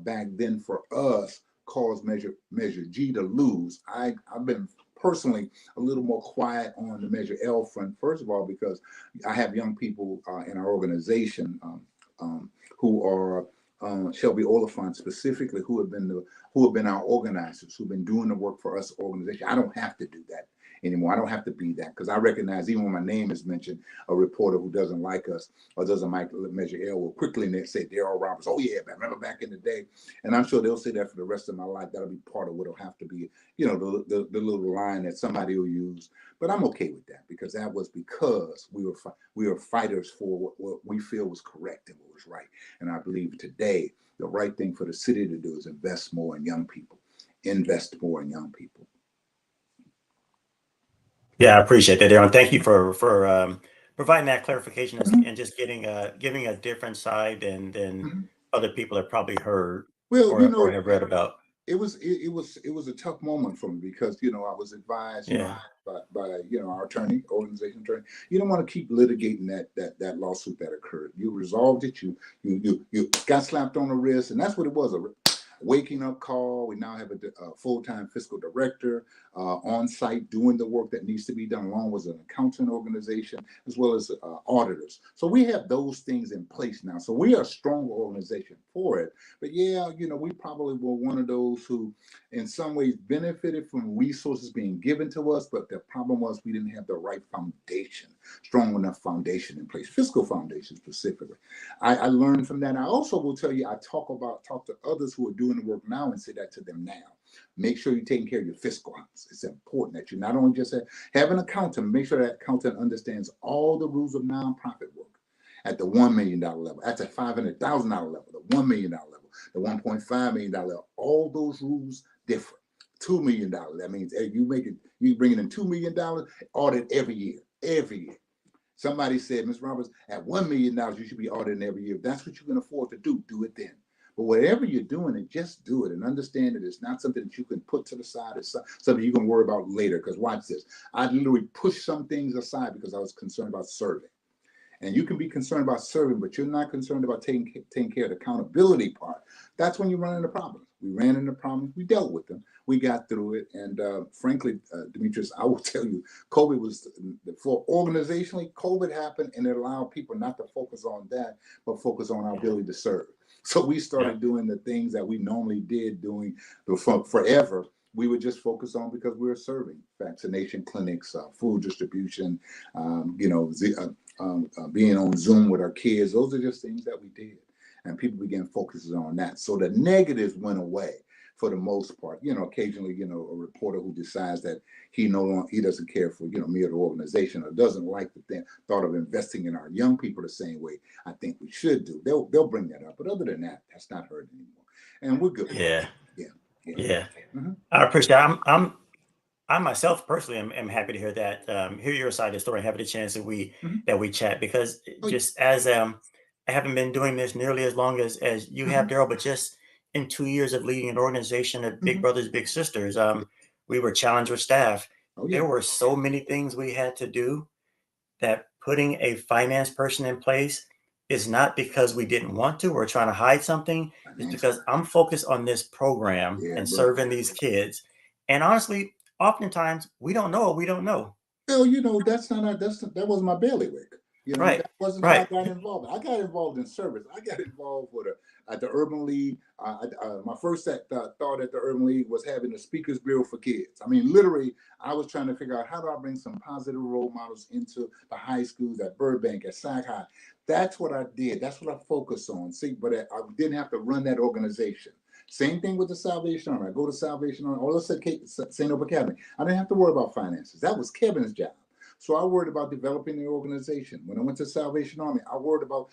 Speaker 2: back then for us caused Measure G to lose. I've been personally a little more quiet on the Measure L front, first of all, because I have young people in our organization who are Shelby Oliphant specifically, who have been our organizers, who've been doing the work for us organization. I don't have to do that anymore. I don't have to be that because I recognize even when my name is mentioned, a reporter who doesn't like us or doesn't like Measure L will quickly say Derrell Roberts. Oh yeah, I remember back in the day, and I'm sure they'll say that for the rest of my life. That'll be part of what'll have to be, the little line that somebody will use. But I'm okay with that because that was because we were fighters for what we feel was correct and what was right. And I believe today the right thing for the city to do is invest more in young people. Invest more in young people.
Speaker 1: Yeah, I appreciate that, Darren. Thank you for providing that clarification
Speaker 2: Mhm.
Speaker 1: and just giving a different side than
Speaker 2: Mhm.
Speaker 1: other people have probably heard
Speaker 2: Well,
Speaker 1: or have read about.
Speaker 2: it was a tough moment for me because I was advised
Speaker 1: Yeah.
Speaker 2: by our organization attorney. You don't want to keep litigating that lawsuit that occurred. You resolved it. You got slapped on the wrist, and that's what it was. A waking up call. We now have a full-time fiscal director on site doing the work that needs to be done, along with an accounting organization as well as auditors. So we have those things in place now. So we are a strong organization for it. But yeah, we probably were one of those who, in some ways, benefited from resources being given to us. But the problem was we didn't have the right foundation, strong enough foundation in place, fiscal foundation specifically. I learned from that. I also will tell you, I talk to others who are doing the work now and say that to them now. Make sure you're taking care of your fiscal house. It's important that you not only just have an accountant, make sure that accountant understands all the rules of nonprofit work at the $1 million level, at the $500,000 level, the $1 million level, the $1.5 million level. All those rules different. $2 million. That means you bringing in $2 million, audit every year, every year. Somebody said, Ms. Roberts, at $1 million, you should be auditing every year. If that's what you can afford to do it then. But whatever you're doing, and just do it and understand that it's not something that you can put to the side. It's something you're going to worry about later. Because watch this. I literally pushed some things aside because I was concerned about serving. And you can be concerned about serving, but you're not concerned about taking care of the accountability part. That's when you run into problems. We ran into problems. We dealt with them. We got through it. And frankly, Dimitrius, I will tell you, COVID was, for organizationally, COVID happened and it allowed people not to focus on that, but focus on our ability to serve. So we started doing the things that we normally did doing forever. We would just focus on because we were serving vaccination clinics, food distribution, being on Zoom with our kids. Those are just things that we did. And people began focusing on that. So the negatives went away for the most part. Occasionally, a reporter who decides that he doesn't care for, me or the organization, or doesn't like the thought of investing in our young people the same way I think we should do. They'll bring that up. But other than that, that's not heard anymore. And we're good.
Speaker 1: Yeah.
Speaker 2: Yeah. Yeah.
Speaker 1: Yeah.
Speaker 2: Mm-hmm.
Speaker 1: I appreciate it. I myself personally am happy to hear that, hear your side of the story, have the chance
Speaker 2: Mm-hmm.
Speaker 1: that we chat because
Speaker 2: Oh, yeah.
Speaker 1: just as I haven't been doing this nearly as long as you have,
Speaker 2: Mm-hmm.
Speaker 1: Daryl, but just in 2 years of leading an organization of big
Speaker 2: Mm-hmm.
Speaker 1: brothers, big sisters, we were challenged with staff.
Speaker 2: Oh, yeah.
Speaker 1: There were so many things we had to do that putting a finance person in place is not because we didn't want to or trying to hide something. It's
Speaker 2: Financial.
Speaker 1: because I'm focused on this program
Speaker 2: Yeah,
Speaker 1: and
Speaker 2: bro.
Speaker 1: serving these kids. And honestly, oftentimes we don't know what we don't know.
Speaker 2: Well, that wasn't my bailiwick.
Speaker 1: Right.
Speaker 2: That wasn't how I
Speaker 1: Right.
Speaker 2: got involved. I got involved in service. I got involved at the Urban League. My first thought at the Urban League was having a speakers bureau for kids. I mean, literally, I was trying to figure out how do I bring some positive role models into the high schools at Burbank, at Sac High. That's what I did. That's what I focused on. See, but I didn't have to run that organization. Same thing with the Salvation Army. I go to Salvation Army, or let's say St. Hope Academy. I didn't have to worry about finances. That was Kevin's job. So I worried about developing the organization. When I went to Salvation Army, I worried about,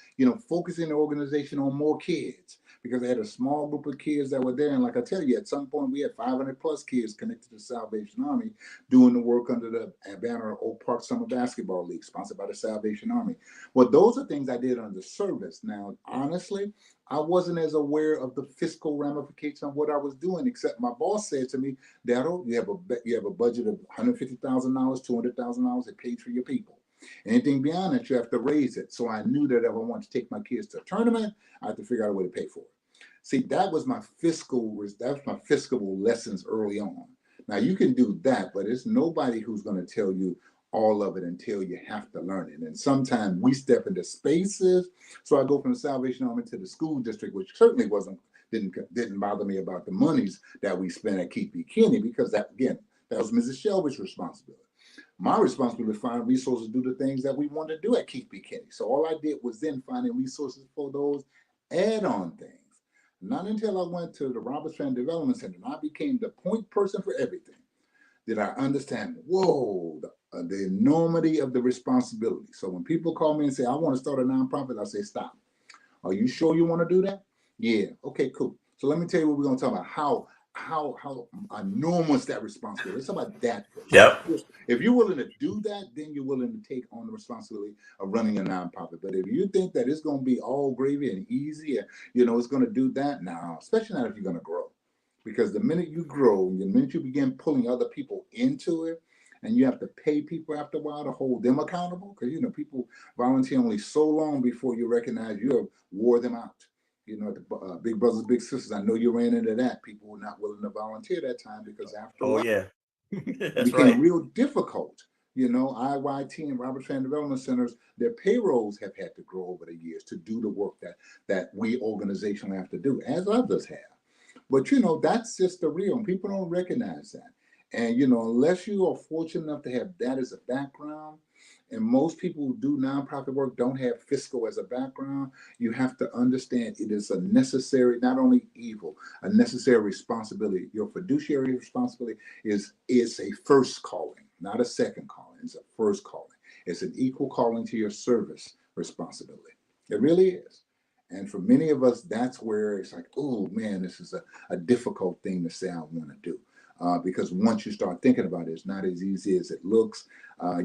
Speaker 2: focusing the organization on more kids because I had a small group of kids that were there. And like I tell you, at some point we had 500 plus kids connected to the Salvation Army doing the work under the banner of Oak Park Summer Basketball League, sponsored by the Salvation Army. Well, those are things I did under service. Now, honestly, I wasn't as aware of the fiscal ramifications of what I was doing, except my boss said to me, Darrell, you have a budget of $150,000, $200,000 that pays for your people. Anything beyond that, you have to raise it. So I knew that if I wanted to take my kids to a tournament, I had to figure out a way to pay for it. See, that was my fiscal lessons early on. Now you can do that, but it's nobody who's going to tell you all of it until you have to learn it. And sometimes we step into spaces. So I go from the Salvation Army to the school district, which certainly didn't bother me about the monies that we spent at Keith B. Kinney, because that was Mrs. Shelby's responsibility. My responsibility to find resources to do the things that we want to do at Keith B. Kinney. So all I did was then finding resources for those add-on things. Not until I went to the Roberts Family Development Center and I became the point person for everything did I understand, whoa, the enormity of the responsibility. So when people call me and say, I want to start a nonprofit, I say, stop. Are you sure you want to do that? Yeah. Okay, cool. So let me tell you what we're going to talk about. How enormous that responsibility. Let's talk about that first.
Speaker 1: Yep.
Speaker 2: If you're willing to do that, then you're willing to take on the responsibility of running a nonprofit. But if you think that it's going to be all gravy and easy, and it's going to do that, now, especially not if you're going to grow. Because the minute you grow, the minute you begin pulling other people into it, and you have to pay people after a while to hold them accountable, because people volunteer only so long before you recognize you have wore them out. The Big Brothers Big Sisters, I know you ran into that. People were not willing to volunteer that time because after a while,
Speaker 1: yeah.
Speaker 2: it
Speaker 1: That's
Speaker 2: became
Speaker 1: right.
Speaker 2: real difficult. IYT and Roberts Family Development Centers, their payrolls have had to grow over the years to do the work that we organizationally have to do, as others have. But that's just the real, and people don't recognize that. And unless you are fortunate enough to have that as a background, and most people who do nonprofit work don't have fiscal as a background, you have to understand it is a necessary, not only evil, a necessary responsibility. Your fiduciary responsibility is a first calling, not a second calling. It's a first calling. It's an equal calling to your service responsibility. It really is. And for many of us, that's where it's like, oh man, this is a difficult thing to say I want to do. Because once you start thinking about it, it's not as easy as it looks.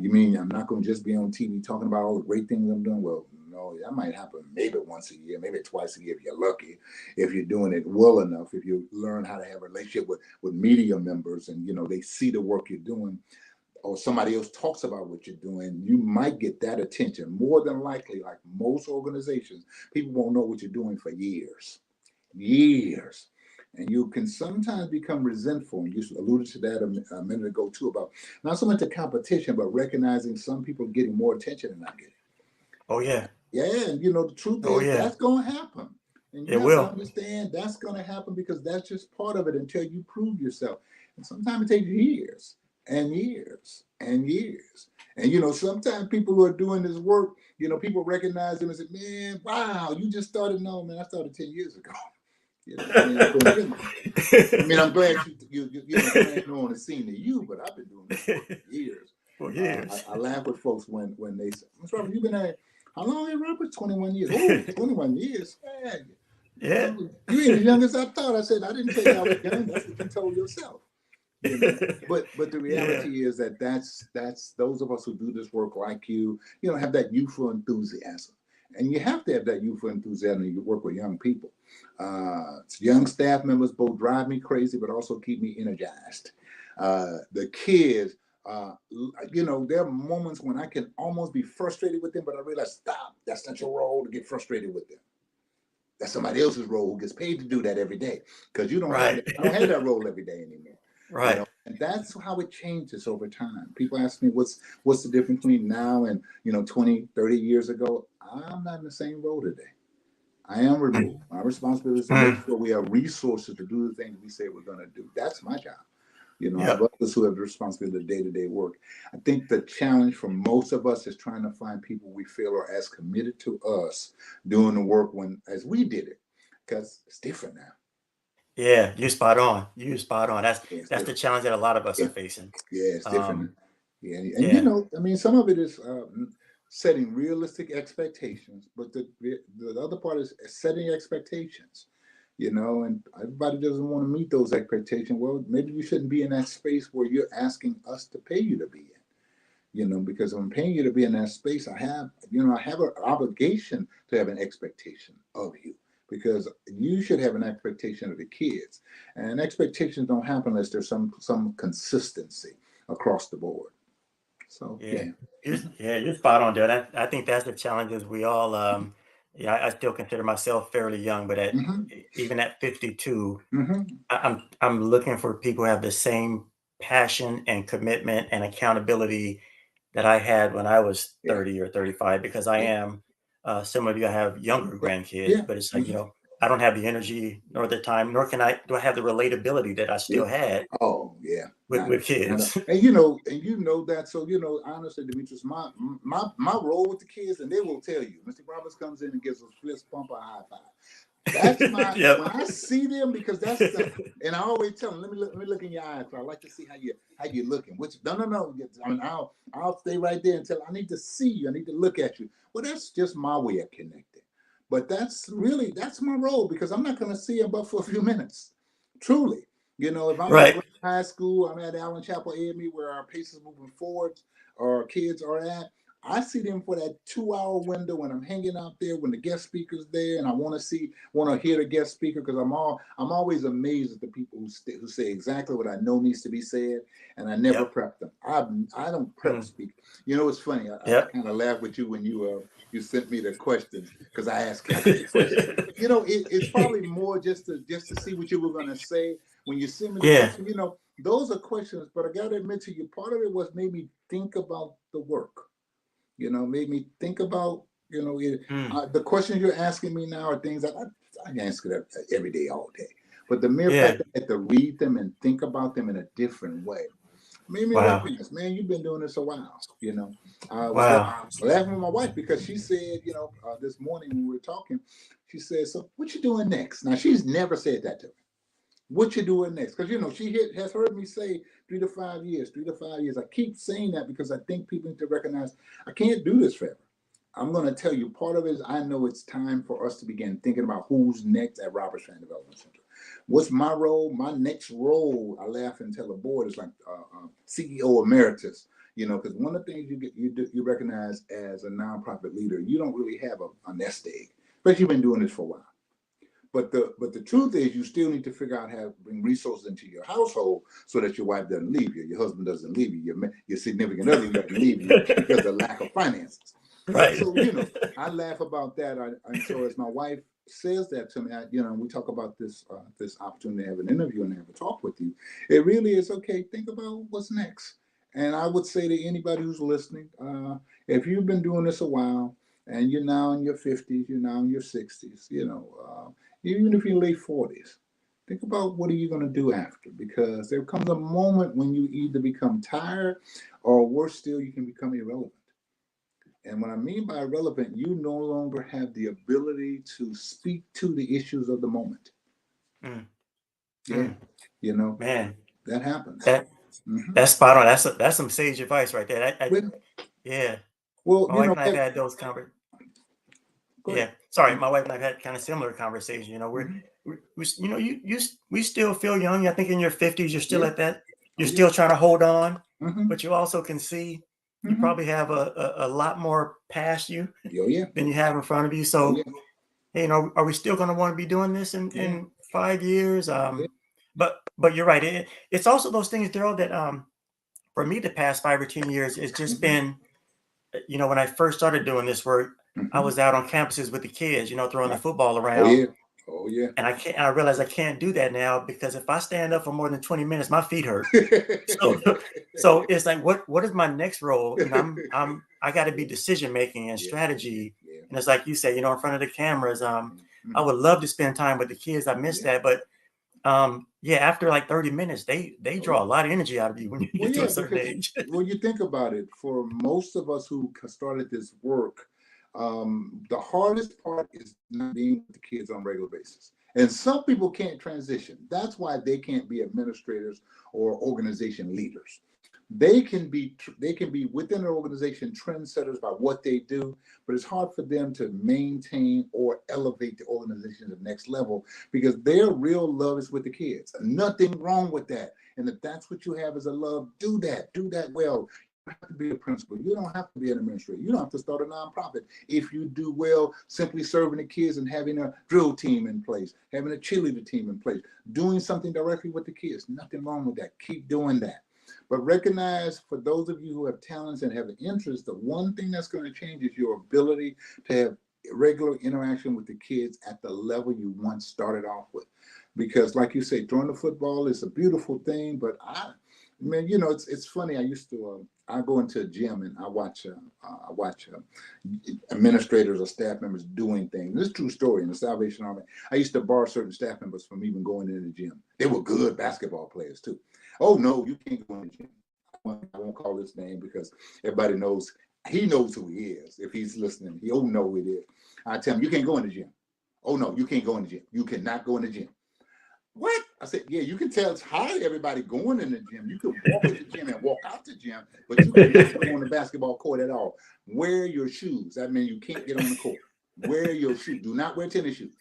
Speaker 2: You mean I'm not going to just be on TV talking about all the great things I'm doing? Well, no, that might happen maybe once a year, maybe twice a year if you're lucky, if you're doing it well enough, if you learn how to have a relationship with media members and, they see the work you're doing, or somebody else talks about what you're doing, you might get that attention. More than likely, like most organizations, people won't know what you're doing for years. And you can sometimes become resentful. And you alluded to that a minute ago too, about not so much the competition, but recognizing some people getting more attention than not getting.
Speaker 1: Oh yeah.
Speaker 2: Yeah, and the truth
Speaker 1: Oh
Speaker 2: is
Speaker 1: yeah.
Speaker 2: that's going to happen. And you
Speaker 1: It
Speaker 2: have to
Speaker 1: will.
Speaker 2: understand that's going to happen because that's just part of it until you prove yourself. And sometimes it takes years and years and years. And sometimes people who are doing this work, people recognize them and say, man, wow, you just started. No, man, I started 10 years ago. I mean, I'm glad you're on the scene to you, but I've been doing this work for years.
Speaker 1: For years.
Speaker 2: I laugh with folks when they say, Mr. Robert, you've been at, how long have Robert? 21 years. Oh, 21 years. Man,
Speaker 1: Yeah.
Speaker 2: you ain't as young as I thought. I said, I didn't tell you I was young. That's what you told yourself. But the reality is that's those of us who do this work like you have that youthful enthusiasm. And you have to have that youthful enthusiasm when you work with young people. Young staff members both drive me crazy, but also keep me energized. The kids, there are moments when I can almost be frustrated with them, but I realize, stop, that's not your role to get frustrated with them. That's somebody else's role who gets paid to do that every day, because you don't have that, I don't have that role every day anymore.
Speaker 1: Right.
Speaker 2: And that's how it changes over time. People ask me what's the difference between now and 20, 30 years ago. I'm not in the same role today. I am removed. My responsibility is to make sure we have resources to do the things we say we're going to do. That's my job. I have others who have the responsibility of day-to-day work. I think the challenge for most of us is trying to find people we feel are as committed to us doing the work as we did it, because it's different now.
Speaker 1: Yeah, you're spot on. You're spot on. That's
Speaker 2: Yeah,
Speaker 1: the challenge that a lot of us
Speaker 2: yeah.
Speaker 1: are facing.
Speaker 2: Yeah, it's different. Yeah, and
Speaker 1: Yeah.
Speaker 2: I mean, some of it is setting realistic expectations, but the other part is setting expectations. And everybody doesn't want to meet those expectations. Well, maybe you shouldn't be in that space where you're asking us to pay you to be in. Because I'm paying you to be in that space, I have an obligation to have an expectation of you, because you should have an expectation of the kids, and expectations don't happen unless there's some consistency across the board. So
Speaker 1: Yeah. You're spot on, dude. I think that's the challenges we all I still consider myself fairly young, but
Speaker 2: Mm-hmm.
Speaker 1: even at 52,
Speaker 2: Mm-hmm.
Speaker 1: I'm looking for people who have the same passion and commitment and accountability that I had when I was
Speaker 2: Yeah.
Speaker 1: 30 or 35, because I
Speaker 2: Yeah.
Speaker 1: am similar to you. I have younger
Speaker 2: Yeah.
Speaker 1: grandkids,
Speaker 2: Yeah.
Speaker 1: but it's like,
Speaker 2: Mm-hmm.
Speaker 1: I don't have the energy nor the time, nor do I have the relatability that I
Speaker 2: Yeah.
Speaker 1: still had
Speaker 2: Oh yeah,
Speaker 1: with
Speaker 2: not
Speaker 1: kids.
Speaker 2: and you know that. So honestly, Demetrius, my role with the kids, and they will tell you, Mr. Roberts comes in and gives a fist pump or a high five. That's my
Speaker 1: Yep.
Speaker 2: when I see them, because that's the, and I always tell them, let me look in your eyes. So I like to see how you looking. Which no. I mean, I'll stay right there until I need to see you. I need to look at you. Well, that's just my way of connecting. But that's my role, because I'm not going to see them but for a few minutes. Truly, if I'm at
Speaker 1: Right.
Speaker 2: Grant High School, I'm at Allen Chapel AME, where our paces moving forward, our kids are at. I see them for that 2 hour window when I'm hanging out there, when the guest speaker's there, and I want to hear the guest speaker, because I'm always amazed at the people who say exactly what I know needs to be said, and I never
Speaker 1: Yep.
Speaker 2: prep them. I don't prep
Speaker 1: Mm.
Speaker 2: speak. It's funny. I
Speaker 1: Yep.
Speaker 2: kind of laughed with you when you sent me the questions, because I asked Kathy the question. It's probably more just to see what you were going to say when you send me the
Speaker 1: Yeah.
Speaker 2: question. Those are questions, but I got to admit to you, part of it was made me think about the work. Made me think about,
Speaker 1: Mm.
Speaker 2: the questions you're asking me now are things that I answer that every day, all day. But the mere fact
Speaker 1: Yeah.
Speaker 2: that I had to read them and think about them in a different way made me
Speaker 1: Wow.
Speaker 2: recognize, man, you've been doing this a while. I was
Speaker 1: Wow.
Speaker 2: laughing with my wife, because she said, this morning when we were talking, she said, "So what you doing next?" Now, she's never said that to me. What you doing next? Because she has heard me say 3 to 5 years, 3 to 5 years. I keep saying that because I think people need to recognize I can't do this forever. I'm going to tell you, part of it is I know it's time for us to begin thinking about who's next at Roberts Fan Development Center. What's my role? My next role, I laugh and tell the board, is like CEO emeritus. Because one of the things you recognize as a nonprofit leader, you don't really have a nest egg, but you've been doing this for a while. But the truth is, you still need to figure out how to bring resources into your household so that your wife doesn't leave you, your husband doesn't leave you, your significant other doesn't leave you because of lack of finances. But
Speaker 1: Right.
Speaker 2: so I laugh about that. And so as my wife says that to me, we talk about this opportunity to have an interview and have a talk with you. It really is okay. Think about what's next. And I would say to anybody who's listening, if you've been doing this a while and you're now in your 50s, you're now in your 60s, even if you're late 40s, think about what are you going to do after, because there comes a moment when you either become tired, or worse still, you can become irrelevant. And what I mean by irrelevant, you no longer have the ability to speak to the issues of the moment.
Speaker 1: Mm.
Speaker 2: Yeah,
Speaker 1: Mm.
Speaker 2: you know
Speaker 1: Man,
Speaker 2: that happens.
Speaker 1: that
Speaker 2: Mm-hmm.
Speaker 1: that's spot on. That's some sage advice right there.
Speaker 2: Well,
Speaker 1: Yeah.
Speaker 2: well,
Speaker 1: My wife and I've had those conversations.
Speaker 2: go ahead.
Speaker 1: Yeah, sorry, my wife and I've had kind of similar conversations.
Speaker 2: Mm-hmm.
Speaker 1: We still feel young. I think in your 50s, you're still
Speaker 2: Yeah.
Speaker 1: at that. You're
Speaker 2: Oh yeah.
Speaker 1: still trying to hold on,
Speaker 2: Mm-hmm.
Speaker 1: but you also can see you
Speaker 2: Mm-hmm.
Speaker 1: probably have a lot more past you
Speaker 2: Oh yeah.
Speaker 1: than you have in front of you.
Speaker 2: Oh
Speaker 1: So,
Speaker 2: yeah.
Speaker 1: hey, are we still going to want to be doing this
Speaker 2: Yeah.
Speaker 1: in 5 years?
Speaker 2: Yeah.
Speaker 1: But you're right. It's also those things, Derrell, that for me, the past 5 or 10 years, it's just
Speaker 2: Mm-hmm.
Speaker 1: been when I first started doing this work, I
Speaker 2: Mm-hmm.
Speaker 1: was out on campuses with the kids, throwing the
Speaker 2: Right.
Speaker 1: football
Speaker 2: Oh
Speaker 1: around.
Speaker 2: yeah. Oh yeah.
Speaker 1: And I realized I can't do that now because if I stand up for more than 20 minutes, my feet hurt. So so it's like what is my next role? And I got to be decision making and
Speaker 2: Yeah.
Speaker 1: strategy.
Speaker 2: Yeah.
Speaker 1: And it's like you say, in front of the cameras. I
Speaker 2: Mm-hmm.
Speaker 1: would love to spend time with the kids. I miss
Speaker 2: Yeah.
Speaker 1: that, but yeah, after like 30 minutes, they
Speaker 2: Oh yeah.
Speaker 1: draw a lot of energy out of you when you
Speaker 2: Well,
Speaker 1: get to a
Speaker 2: yeah,
Speaker 1: certain
Speaker 2: because
Speaker 1: age.
Speaker 2: when you think about it, for most of us who started this work, the hardest part is not being with the kids on a regular basis. And some people can't transition. That's why they can't be administrators or organization leaders. They can be within an organization trendsetters by what they do, but it's hard for them to maintain or elevate the organization to the next level because their real love is with the kids. Nothing wrong with that. And if that's what you have as a love, do that. Do that well. You don't have to be a principal. You don't have to be an administrator. You don't have to start a nonprofit. If you do well, simply serving the kids and having a drill team in place, having a cheerleader team in place, doing something directly with the kids. Nothing wrong with that. Keep doing that. But recognize, for those of you who have talents and have an interest, the one thing that's going to change is your ability to have regular interaction with the kids at the level you once started off with. Because like you say, throwing the football is a beautiful thing, but Man, you know, it's funny. I used to I go into a gym and I watch administrators or staff members doing things. This is a true story in the Salvation Army. I used to bar certain staff members from even going into the gym. They were good basketball players too. Oh no, you can't go in the gym. I won't call his name because everybody knows he knows who he is. If he's listening, he'll know who it is. I tell him, you can't go in the gym. Oh no, you can't go in the gym. You cannot go in the gym. What? I said, yeah, you can tell it's hard everybody going in the gym. You can walk in the gym and walk out the gym, but you cannot go on the basketball court at all. Wear your shoes. That means you can't get on the court. Wear your shoes. Do not wear tennis shoes.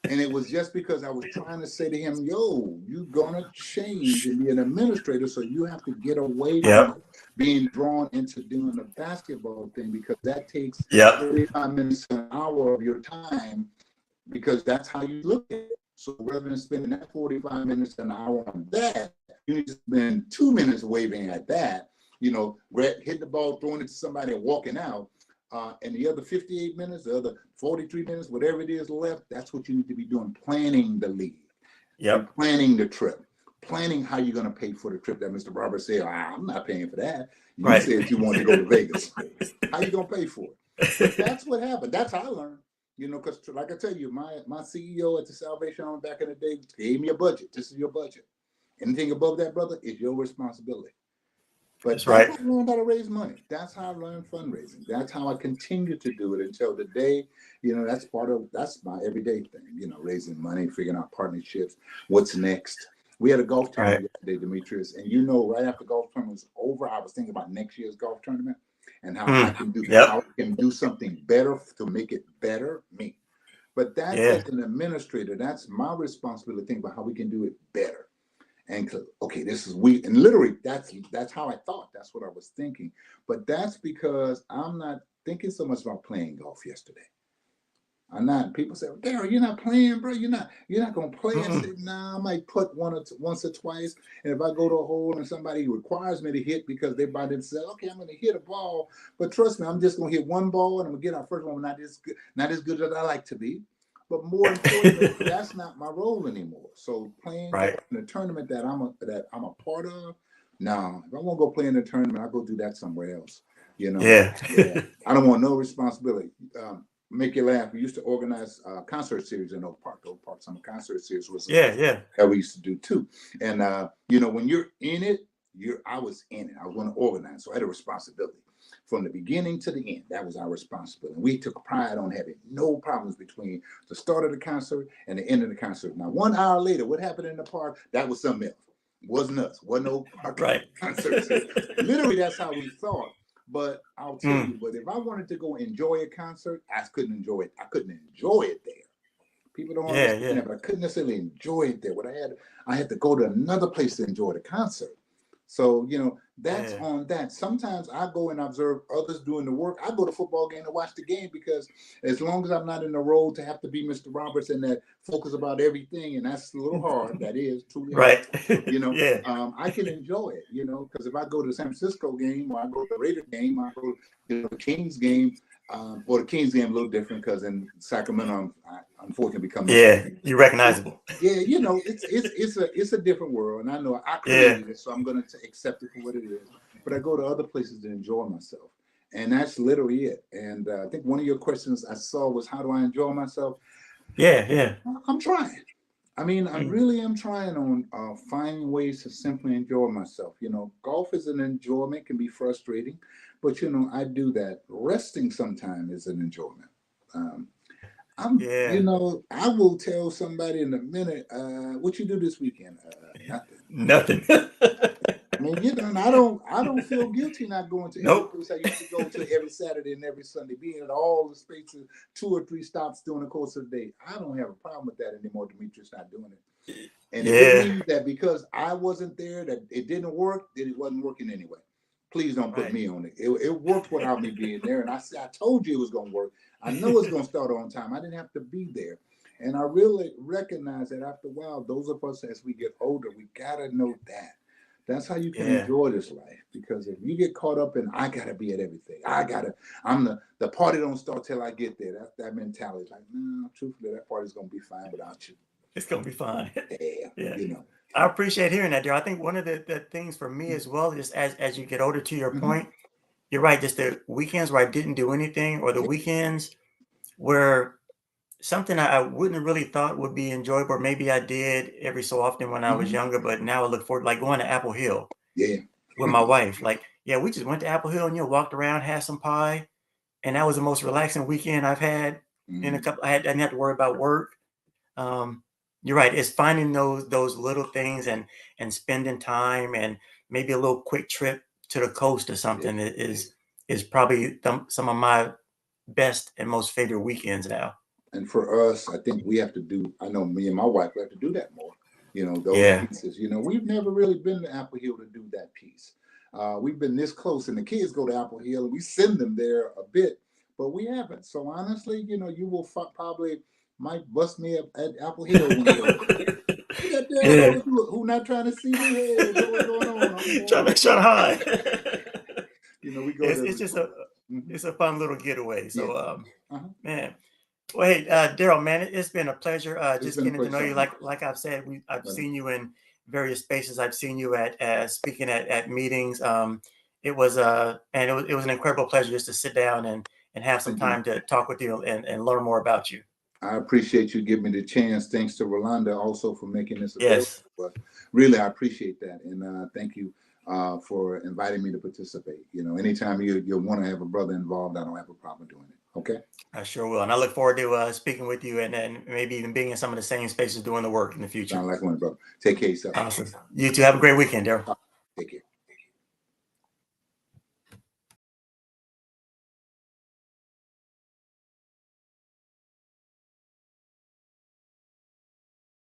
Speaker 2: And it was just because I was trying to say to him, yo, you're going to change and be an administrator, so you have to get away from being drawn into doing the basketball thing, because that takes 45 minutes to an hour of your time, because that's how you look at it. So rather than spending that 45 minutes, an hour on that, you need to spend 2 minutes waving at that, you know, hitting the ball, throwing it to somebody and walking out. And the other 58 minutes, the other 43 minutes, whatever it is left, that's what you need to be doing, planning the league, planning the trip, planning how you're going to pay for the trip that Mr. Barber said, I'm not paying for that. You said you wanted to go to Vegas. How you going to pay for it? But that's what happened. That's how I learned. You know, because like I tell you, my CEO at the Salvation Army back in the day gave me a budget. This is your budget. Anything above that, brother, is your responsibility. But that's how I learned how to raise money. That's how I learned fundraising. That's how I continue to do it until today. You know, that's my everyday thing, you know, raising money, figuring out partnerships, what's next. We had a golf tournament yesterday, Dimitrius, and you know, right after golf tournament was over, I was thinking about next year's golf tournament and how I can do how I can do something better to make it better me. But that's as an administrator, that's my responsibility to think about how we can do it better. And okay, this is and literally that's how I thought. That's what I was thinking. But that's because I'm not thinking so much about playing golf yesterday. I'm not. People say, well, Derrell, you're not playing, bro. You're not gonna play. I said, nah, I might put once or twice. And if I go to a hole and somebody requires me to hit because they by themselves, okay, I'm gonna hit a ball. But trust me, I'm just gonna hit one ball and I'm gonna get our first one, not as good as I like to be. But more importantly, that's not my role anymore. So playing in a tournament that I'm a part of, no. If I want to go play in a tournament, I'll go do that somewhere else. You know, I don't want no responsibility. Make you laugh. We used to organize concert series in Oak Park. Oak Park Summer Concert Series was that we used to do too. And you know, when you're in it, I was in it. I was going to organize, so I had a responsibility. From the beginning to the end, that was our responsibility. We took pride on having no problems between the start of the concert and the end of the concert. Now, 1 hour later, what happened in the park, that was something else. Wasn't us. Wasn't no concert. Literally, that's how we thought. But I'll tell you, but if I wanted to go enjoy a concert, I couldn't enjoy it. I couldn't enjoy it there. People don't understand that, but I couldn't necessarily enjoy it there. What I had to go to another place to enjoy the concert. So, you know, that's on that. Sometimes I go and observe others doing the work. I go to football game to watch the game because as long as I'm not in the role to have to be Mr. Roberts and that focus about everything, and that's a little hard. That is truly hard. You know, I can enjoy it, you know, because if I go to the San Francisco game or I go to the Raider game, I go to the Kings game, or the Kings game a little different because in Sacramento, I unfortunately become
Speaker 1: you're recognizable.
Speaker 2: Yeah, you know, it's a different world, and I know I created it, so I'm going to accept it for what it is. But I go to other places to enjoy myself, and that's literally it. And I think one of your questions I saw was, how do I enjoy myself? I'm trying. I mean, I really am trying on finding ways to simply enjoy myself. You know, golf is an enjoyment, can be frustrating, but you know, I do that. Resting sometimes is an enjoyment. You know, I will tell somebody in a minute, what you do this weekend?
Speaker 1: Nothing.
Speaker 2: I mean, you know, I don't feel guilty not going to every place I used to go to every Saturday and every Sunday, being at all the spaces, 2 or 3 stops during the course of the day. I don't have a problem with that anymore. Dimitrius not doing it. And if it means that because I wasn't there, that it didn't work, then it wasn't working anyway. Please don't put me on it. It worked without me being there. And I told you it was going to work. I know it's going to start on time. I didn't have to be there. And I really recognize that after a while, those of us as we get older, we got to know that. That's how you can enjoy this life. Because if you get caught up in, I got to be at everything. I'm the party don't start till I get there. That's that mentality. Like, no, truthfully, that party's going to be fine without you.
Speaker 1: It's going to be fine.
Speaker 2: You know.
Speaker 1: I appreciate hearing that, dear. I think one of the things for me as well, just as you get older, to your
Speaker 2: Hmm.
Speaker 1: point, you're right. Just the weekends where I didn't do anything, or the
Speaker 2: Yeah.
Speaker 1: weekends where something I wouldn't have really thought would be enjoyable, or maybe I did every so often when I was
Speaker 2: Hmm.
Speaker 1: younger, but now I look forward, like going to Apple Hill
Speaker 2: Yeah.
Speaker 1: with my wife. Like, yeah, we just went to Apple Hill and walked around, had some pie, and that was the most relaxing weekend I've had in a
Speaker 2: Hmm.
Speaker 1: couple. I didn't have to worry about work. Um, you're right. It's finding those little things and spending time, and maybe a little quick trip to the coast or
Speaker 2: Yeah.
Speaker 1: something is probably some of my best and most favorite weekends now.
Speaker 2: And for us, I think we have to do, I know me and my wife have to do that more. Those
Speaker 1: Yeah.
Speaker 2: pieces. We've never really been to Apple Hill to do that piece. We've been this close, and the kids go to Apple Hill, and we send them there a bit, but we haven't. So honestly, you will probably might bust me up at Apple Hill one day. Who that Derrell
Speaker 1: Yeah.
Speaker 2: over who not trying to see me? Hey, what's going on? I'm going
Speaker 1: trying
Speaker 2: over.
Speaker 1: to hide.
Speaker 2: We go
Speaker 1: it's
Speaker 2: there
Speaker 1: it's just a
Speaker 2: before. Hmm.
Speaker 1: it's a fun little getaway.
Speaker 2: Yeah.
Speaker 1: So
Speaker 2: Uh-huh.
Speaker 1: man. Well, hey, Derrell, man, it's been a pleasure
Speaker 2: It's
Speaker 1: just
Speaker 2: been a
Speaker 1: getting to
Speaker 2: pleasure
Speaker 1: know you.
Speaker 2: talking.
Speaker 1: Like I've said, I've
Speaker 2: Right.
Speaker 1: seen you in various spaces. I've seen you at speaking at meetings. It was an incredible pleasure just to sit down and have some
Speaker 2: Thank you.
Speaker 1: time to talk with you and learn more about you.
Speaker 2: I appreciate you giving me the chance. Thanks to Rolanda also for making this available.
Speaker 1: Yes,
Speaker 2: But really, I appreciate that, and thank you for inviting me to participate. Anytime you want to have a brother involved, I don't have a problem doing it. Okay.
Speaker 1: I sure will. And I look forward to speaking with you and maybe even being in some of the same spaces doing the work in the future.
Speaker 2: Sound like one, brother. Take care of yourself.
Speaker 1: Awesome. You too. Have a great weekend, Derrell.
Speaker 2: Take care.